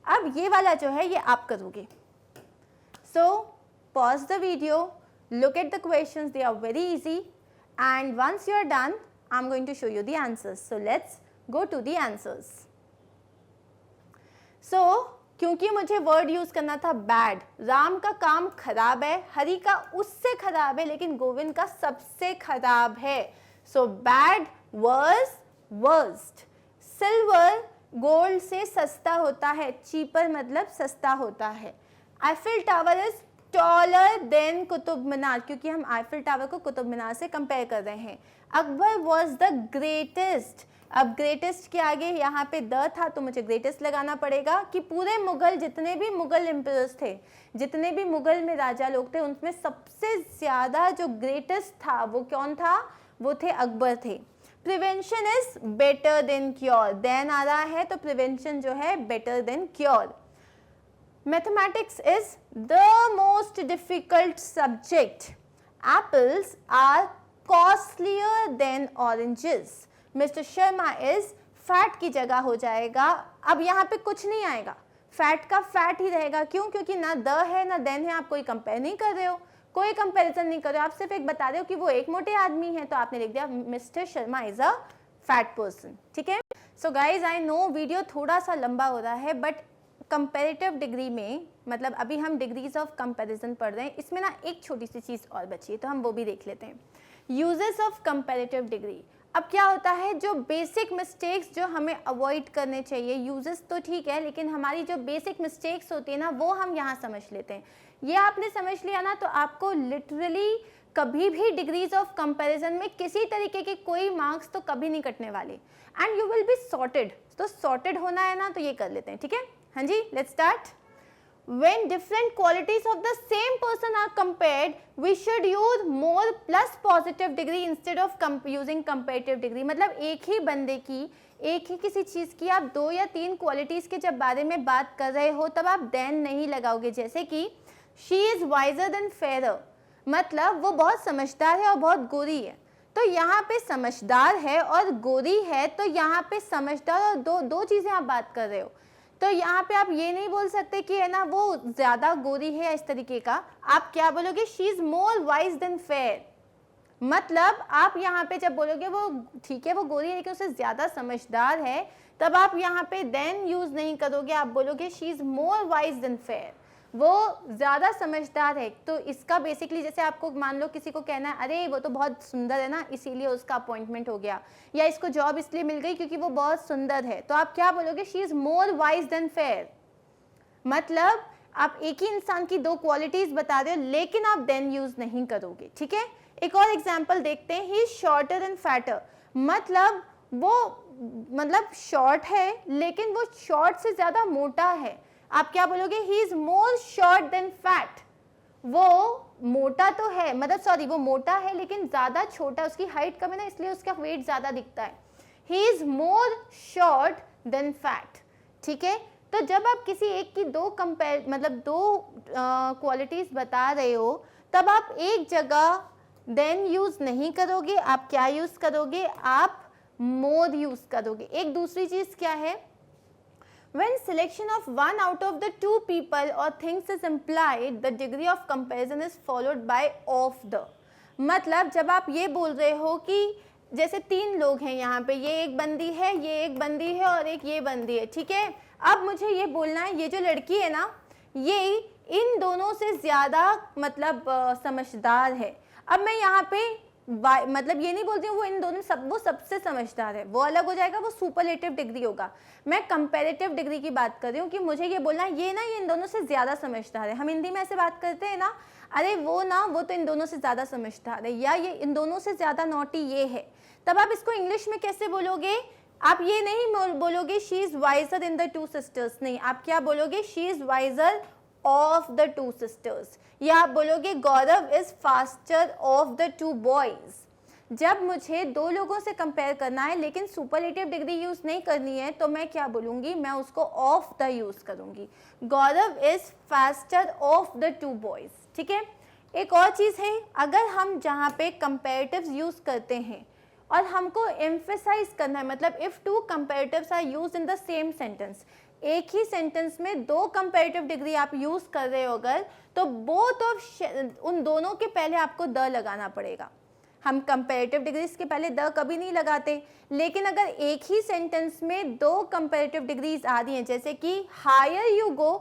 S1: अब ये वाला जो है ये आप करोगे। So pause the video, look at the questions, they are very easy, and once you are done I'm going to show you the answers. So let's go to the answers. So क्योंकि मुझे word use करना था bad, Ram का काम खराब है, हरि का उससे खराब है, लेकिन गोविंद का सबसे खराब है। So bad worse worst. Silver gold से सस्ता होता है, चीपर मतलब सस्ता होता है। Eiffel tower is taller than Qutub Minar, क्योंकि हम आईफिल टावर को कुतुब मीनार से कंपेयर कर रहे हैं। अकबर वॉज द ग्रेटेस्ट, अब ग्रेटेस्ट के आगे यहाँ पे द था तो मुझे ग्रेटेस्ट लगाना पड़ेगा, कि पूरे मुगल जितने भी मुगल एम्परर्स थे, जितने भी मुगल में राजा लोग थे, उनमें सबसे ज़्यादा जो ग्रेटेस्ट था वो कौन था? वो थे अकबर थे। Prevention is better than cure, than आ रहा है तो प्रिवेंशन जो है better than cure. Mathematics is the most difficult subject. Apples are costlier than oranges. Mr. Sharma is fat की जगह हो जाएगा। अब यहाँ पे कुछ नहीं आएगा, फैट का फैट ही रहेगा। क्यों? क्योंकि ना द है ना देन है, आप कोई कंपेयर नहीं कर रहे हो, कोई कंपैरिजन नहीं कर रहे हो, आप सिर्फ एक बता रहे हो कि वो एक मोटे आदमी है, तो आपने लिख दिया mister Sharma is a fat person, ठीक है। So guys I know video थोड़ा सा लंबा हो रहा है, बट कंपेरेटिव डिग्री में मतलब अभी हम डिग्रीज ऑफ कंपैरिजन पढ़ रहे हैं, इसमें ना एक छोटी सी चीज़ और बची है, तो हम वो भी देख लेते हैं। Uses of comparative degree. अब क्या होता है, जो बेसिक मिस्टेक्स जो हमें अवॉइड करने चाहिए, यूजेस तो ठीक है लेकिन हमारी जो बेसिक मिस्टेक्स होती है ना वो हम यहाँ समझ लेते हैं। ये आपने समझ लिया ना तो आपको लिटरली कभी भी डिग्रीज ऑफ कंपैरिजन में किसी तरीके के कोई मार्क्स तो कभी नहीं कटने वाले, and you will be sorted. तो सॉर्टेड होना है ना तो ये कर लेते हैं, ठीक है। हाँ जी, let's start. When different qualities of the same person are compared, we should use more plus positive degree instead of using comparative degree। मतलब एक ही बंदे की, एक ही किसी चीज़ की आप 2 या 3 क्वालिटीज़ के जब बारे में बात कर रहे हो तब आप देन नहीं लगाओगे। जैसे कि she is wiser than fairer, मतलब वो बहुत समझदार है और बहुत गोरी है। तो यहाँ पे समझदार है और गोरी है, तो यहाँ पे समझदार और दो चीज़ें आप बात कर रहे हो। तो यहाँ पे आप ये नहीं बोल सकते कि है ना वो ज़्यादा गोरी है या इस तरीके का, आप क्या बोलोगे, she is more wise than fair. मतलब आप यहाँ पे जब बोलोगे वो ठीक है वो गोरी है लेकिन उससे ज़्यादा समझदार है, तब आप यहाँ पे देन यूज़ नहीं करोगे, आप बोलोगे she is more wise than fair, वो ज़्यादा समझदार है। तो इसका बेसिकली जैसे आपको मान लो किसी को कहना है अरे वो तो बहुत सुंदर है ना इसीलिए उसका अपॉइंटमेंट हो गया, या इसको जॉब इसलिए मिल गई क्योंकि वो बहुत सुंदर है, तो आप क्या बोलोगे, she is more wise than fair. मतलब आप एक ही इंसान की 2 क्वालिटीज़ बता रहे हो लेकिन आप देन यूज़ नहीं करोगे, ठीक है। एक और एग्जाम्पल देखते हैं, he is shorter and fatter. मतलब वो शॉर्ट है लेकिन वो शॉर्ट से ज़्यादा मोटा है, आप क्या बोलोगे, he is more short than fat. वो मोटा तो है, मतलब सॉरी वो मोटा है लेकिन ज़्यादा छोटा, उसकी हाइट कम है ना इसलिए उसका वेट ज़्यादा दिखता है। He is more short than fat, ठीक है। तो जब आप किसी एक की 2 क्वालिटीज़ बता रहे हो तब आप एक जगह देन यूज़ नहीं करोगे, आप क्या यूज़ करोगे, आप मोर यूज़ करोगे। एक दूसरी चीज़ क्या है, when selection of one out of the 2 people or things is implied, the degree of comparison is followed by of the। मतलब जब आप ये बोल रहे हो कि जैसे 3 लोग हैं यहाँ पे, ये एक बंदी है, ये एक बंदी है और एक ये बंदी है, ठीक है। अब मुझे ये बोलना है ये जो लड़की है ना ये इन दोनों से ज़्यादा मतलब समझदार है। अब मैं यहाँ पे मतलब ये नहीं बोलती हूँ वो इन दोनों वो सबसे समझदार है, वो अलग हो जाएगा, वो सुपरलेटिव डिग्री होगा। मैं कंपैरेटिव डिग्री की बात कर रही हूँ कि मुझे ये बोलना है ये इन दोनों से ज़्यादा समझदार है। हम हिंदी में ऐसे बात करते हैं ना, अरे वो तो इन दोनों से ज़्यादा समझदार है, या ये इन दोनों से ज़्यादा नॉटी ये है। तब आप इसको इंग्लिश में कैसे बोलोगे, आप ये नहीं बोलोगे she is wiser in the 2 sisters, नहीं, आप क्या बोलोगे, she is wiser of the 2 sisters, या आप बोलोगे Gaurav is faster of the 2 boys. जब मुझे 2 लोगों से कंपेयर करना है लेकिन सुपरलेटिव डिग्री यूज नहीं करनी है तो मैं क्या बोलूंगी, मैं उसको ऑफ द यूज करूंगी, Gaurav is faster of the 2 boys, ठीक है। एक और चीज है, अगर हम जहाँ पे कंपेरेटिव्स यूज करते हैं और हमको एम्फेसाइज करना है, मतलब if 2 comparatives are used in the same sentence, एक ही सेंटेंस में 2 कंपैरेटिव डिग्री आप यूज कर रहे हो अगर, तो बोथ ऑफ उन दोनों के पहले आपको द लगाना पड़ेगा। हम कंपैरेटिव डिग्रीज के पहले द कभी नहीं लगाते, लेकिन अगर एक ही सेंटेंस में 2 कंपैरेटिव डिग्रीज आ रही हैं, जैसे कि higher you go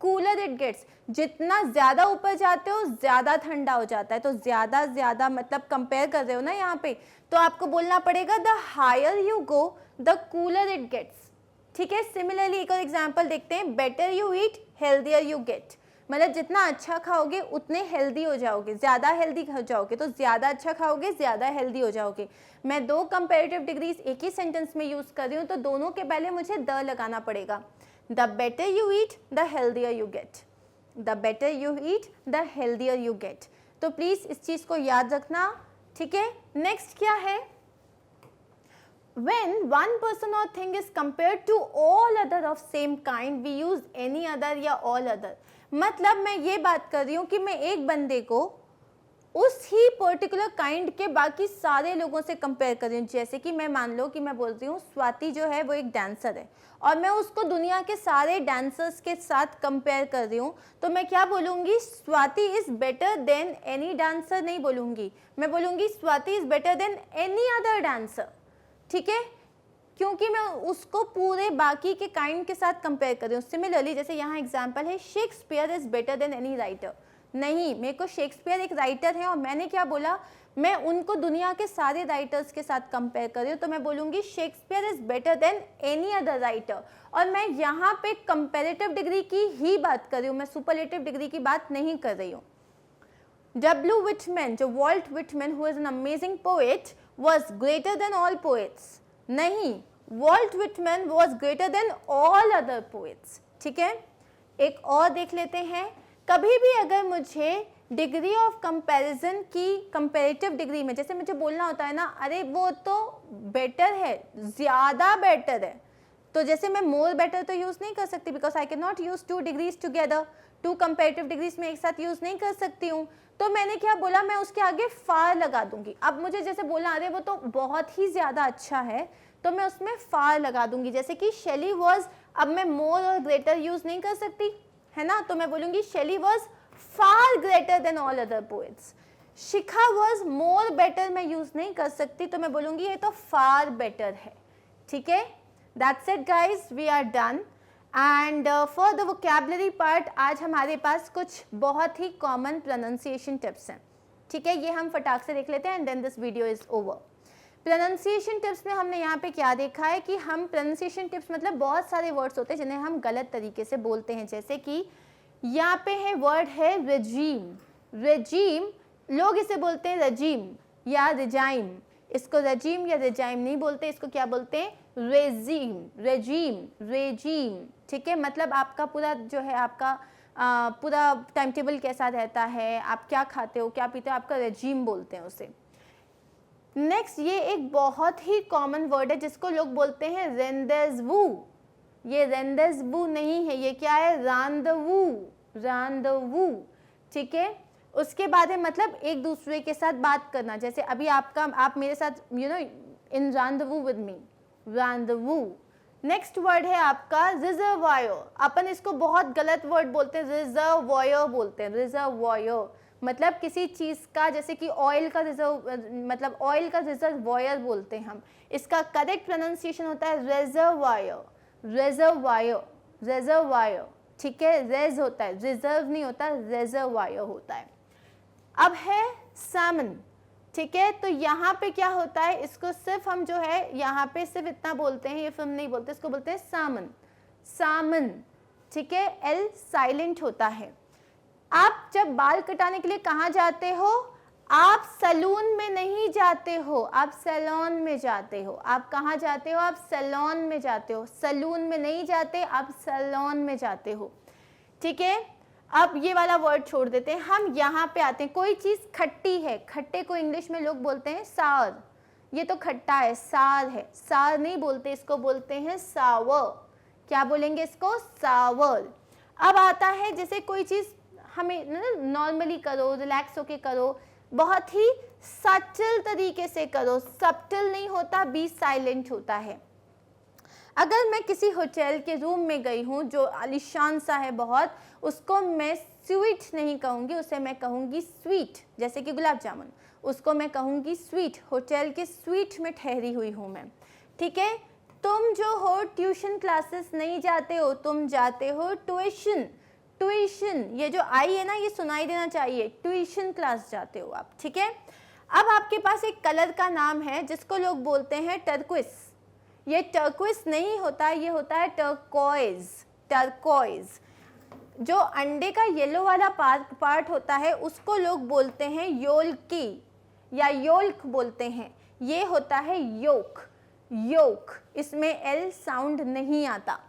S1: cooler it gets, जितना ज़्यादा ऊपर जाते हो ज़्यादा ठंडा हो जाता है, तो ज़्यादा मतलब कंपेयर कर रहे हो ना यहाँ पे, तो आपको बोलना पड़ेगा the higher you go the cooler it gets, ठीक है। सिमिलरली एक और एग्जाम्पल देखते हैं, better you eat healthier you get, मतलब जितना अच्छा खाओगे उतने हेल्दी हो जाओगे, ज़्यादा हेल्दी हो जाओगे तो ज़्यादा अच्छा खाओगे, ज़्यादा हेल्दी हो जाओगे। मैं 2 कंपैरेटिव डिग्रीज एक ही सेंटेंस में यूज़ कर रही हूँ तो दोनों के पहले मुझे द लगाना पड़ेगा। The better you eat the healthier you gate, the better you eat the healthier you gate. तो प्लीज़ इस चीज़ को याद रखना, ठीक है। नेक्स्ट क्या है, when one person or thing is compared to all other of same kind, we use any other या all other। मतलब मैं ये बात कर रही हूँ कि मैं एक बंदे को उस ही पर्टिकुलर काइंड के बाकी सारे लोगों से कंपेयर कर रही हूँ। जैसे कि मैं मान लो कि मैं बोल रही हूँ स्वाति जो है वो एक डांसर है और मैं उसको दुनिया के सारे डांसर्स के साथ कंपेयर कर रही हूँ, तो मैं क्या बोलूँगी, Swati is better than any dancer नहीं बोलूँगी, मैं बोलूँगी Swati is better than any other dancer, ठीक है, क्योंकि मैं उसको पूरे बाकी के काइंड के साथ कंपेयर कर रही हूँ। सिमिलरली जैसे यहाँ एग्जाम्पल है, Shakespeare is better then any writer. नहीं, मेरे को शेक्सपियर एक राइटर है और मैंने क्या बोला, मैं उनको दुनिया के सारे राइटर्स के साथ कंपेयर कर रही हूँ, तो मैं बोलूँगी Shakespeare is better then any other writer. और मैं यहाँ पे कंपेरेटिव डिग्री की ही बात कर रही हूँ, मैं सुपरलेटिव डिग्री की बात नहीं कर रही हूँ। W. Whitman, जो Walt Whitman who is an amazing poet, was greater than all poets। नहीं, Walt Whitman was greater than all other poets। ठीक है, एक और देख लेते हैं। कभी भी अगर मुझे डिग्री ऑफ कंपैरिजन की कंपैरेटिव डिग्री में, जैसे मुझे बोलना होता है ना, अरे वो तो बेटर है, ज़्यादा बेटर है, तो जैसे मैं मोर बेटर तो यूज़ नहीं कर सकती, because I can not use two degrees together, two comparative degrees में एक साथ यूज़ नहीं कर सकती हूँ। तो मैंने क्या बोला, मैं उसके आगे फार लगा दूंगी। अब मुझे जैसे बोलना, अरे वो तो बहुत ही ज़्यादा अच्छा है, तो मैं उसमें फार लगा दूंगी। जैसे कि शेली वॉज, अब मैं मोर और ग्रेटर यूज़ नहीं कर सकती है ना, तो मैं बोलूँगी Shelley was far greater than all other poets. Shikha was more better मैं यूज़ नहीं कर सकती, तो मैं बोलूँगी ये तो फार बेटर है। ठीक है, that's it guys, we are done. And for the vocabulary part आज हमारे पास कुछ बहुत ही कॉमन प्रोनाउंसिएशन टिप्स हैं। ठीक है, ये हम फटाक से देख लेते हैं and then this video is over. Pronunciation tips में हमने यहाँ पे क्या देखा है कि हम प्रोनाउंसिएशन टिप्स मतलब बहुत सारे वर्ड्स होते हैं जिन्हें हम गलत तरीके से बोलते हैं। जैसे कि यहाँ पे है वर्ड है रेजीम। रेजीम, लोग इसे बोलते हैं रजीम या रिजाइम। इसको रजीम या रिजाइम नहीं बोलते, इसको क्या बोलते हैं, रेजीम, रेजीम, रेजीम। ठीक है, मतलब आपका पूरा जो है, आपका पूरा टाइम टेबल कैसा रहता है, आप क्या खाते हो, क्या पीते हो, आपका रेजीम बोलते हैं उसे। नेक्स्ट, ये एक बहुत ही कॉमन वर्ड है जिसको लोग बोलते हैं रेंडेजवू। ये रेंडेजवू नहीं है, ये क्या है, रांदवू, रांदवू। ठीक है, उसके बाद है मतलब एक दूसरे के साथ बात करना। जैसे अभी आप मेरे साथ इन रांदवू विद मी, रांदवू। नेक्स्ट वर्ड है आपका रिजर्वायर। अपन इसको बहुत गलत वर्ड बोलते हैं, रिजर्वायर बोलते हैं, रिजर्वायर। मतलब किसी चीज़ का, जैसे कि ऑयल का मतलब ऑयल का रिजर्वायर बोलते हैं हम। इसका करेक्ट प्रोनाउंसिएशन होता है रिजर्वायर, रिजर्वायर, रिजर्वायर। ठीक है, रेज होता है, रिजर्व नहीं होता, रिजर्वायर होता है। अब है सैमन। ठीक है, तो यहाँ पे क्या होता है, इसको सिर्फ हम जो है यहाँ पे सिर्फ इतना बोलते हैं, ये फिल्म नहीं बोलते, इसको बोलते हैं सामन, सामन। ठीक है, एल साइलेंट होता है। आप जब बाल कटाने के लिए कहाँ जाते हो, आप सैलून में नहीं जाते हो, आप सैलून में जाते हो। आप कहाँ जाते हो, आप सैलून में जाते हो, सैलून में नहीं जाते, आप सैलून में जाते हो। ठीक है, अब ये वाला वर्ड छोड़ देते हैं, हम यहाँ पे आते हैं। कोई चीज़ खट्टी है, खट्टे को इंग्लिश में लोग बोलते हैं सार। ये तो खट्टा है, सार है, सार नहीं बोलते, इसको बोलते हैं सावर। क्या बोलेंगे इसको, सावर। अब आता है जैसे कोई चीज़ हमें नॉर्मली करो, रिलैक्स होके करो, बहुत ही सटल तरीके से करो। सब्टिल नहीं होता, बी साइलेंट होता है। अगर मैं किसी होटल के रूम में गई हूँ जो आलीशान सा है बहुत, उसको मैं स्वीट नहीं कहूँगी, उसे मैं कहूँगी स्वीट। जैसे कि गुलाब जामुन, उसको मैं कहूँगी स्वीट। होटल के स्वीट में ठहरी हुई हूँ मैं। ठीक है, तुम जो हो ट्यूशन क्लासेस नहीं जाते हो, तुम जाते हो ट्यूशन। ट्यूशन, ये जो आई है ना, ये सुनाई देना चाहिए, ट्यूशन क्लास जाते हो आप। ठीक है, अब आपके पास एक कलर का नाम है जिसको लोग बोलते हैं टर्कोइस। ये टर्कोइस नहीं होता, ये होता है टर्कोइज, टर्कोइज। जो अंडे का येलो वाला पार्ट होता है उसको लोग बोलते हैं योल्की या योल्क बोलते हैं, ये होता है योक, योक। इसमें एल साउंड नहीं आता।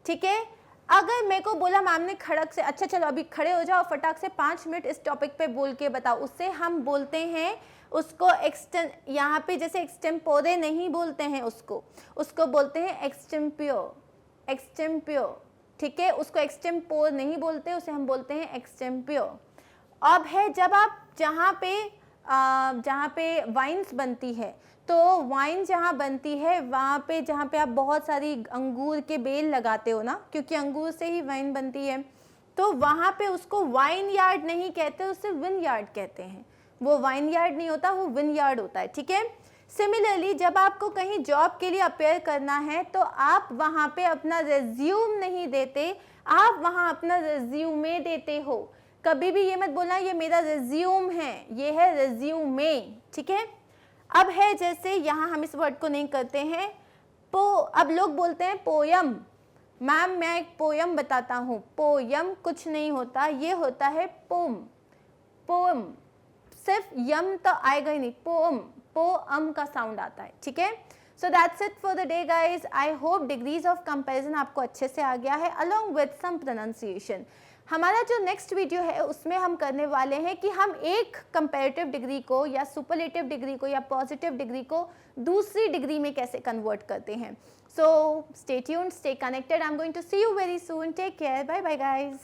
S1: ठीक है, अगर मेरे को बोला मैम ने खड़क से, अच्छा चलो अभी खड़े हो जाओ, फटाक से 5 मिनट इस टॉपिक पे बोल के बताओ, उससे हम बोलते हैं उसको एक्सटें, यहाँ पे जैसे एक्सटेम्पोरे नहीं बोलते हैं उसको बोलते हैं एक्सटेम्पियो, एक्सटेम्पियो। ठीक है, उसको एक्सटेम्पोर नहीं बोलते, उसे हम बोलते हैं एक्सटेम्पियो। अब है जब आप जहाँ पे वाइन्स बनती है, तो वाइन जहाँ बनती है वहाँ पे, जहाँ पे आप बहुत सारी अंगूर के बेल लगाते हो ना, क्योंकि अंगूर से ही वाइन बनती है, तो वहाँ पे उसको वाइन यार्ड नहीं कहते, उसे विन यार्ड कहते हैं। वो वाइन यार्ड नहीं होता, वो विन यार्ड होता है। ठीक है, सिमिलरली जब आपको कहीं जॉब के लिए अपेयर करना है तो आप वहाँ पे अपना रिज्यूम नहीं देते, आप वहाँ अपना रिज्यूमे देते हो। कभी भी ये मत बोलना ये मेरा रिज्यूम है, ये है रिज्यूमे, ठीक है। अब है जैसे यहाँ हम इस वर्ड को नहीं करते हैं अब लोग बोलते हैं पोयम। मैम मैं एक पोयम बताता हूँ, पोयम कुछ नहीं होता, ये होता है पोम। पोम सिर्फ यम तो आएगा ही नहीं, पोम पोम का साउंड आता है, ठीक है। So that's it for the day guys. I hope degrees of comparison आपको अच्छे से आ गया है अलोंग विद सम प्रोनाउंसिएशन। हमारा जो नेक्स्ट वीडियो है उसमें हम करने वाले हैं कि हम एक कंपैरेटिव डिग्री को या सुपरलेटिव डिग्री को या पॉजिटिव डिग्री को दूसरी डिग्री में कैसे कन्वर्ट करते हैं। So stay tuned, stay connected. I am going to see you very soon. Take care, bye bye guys.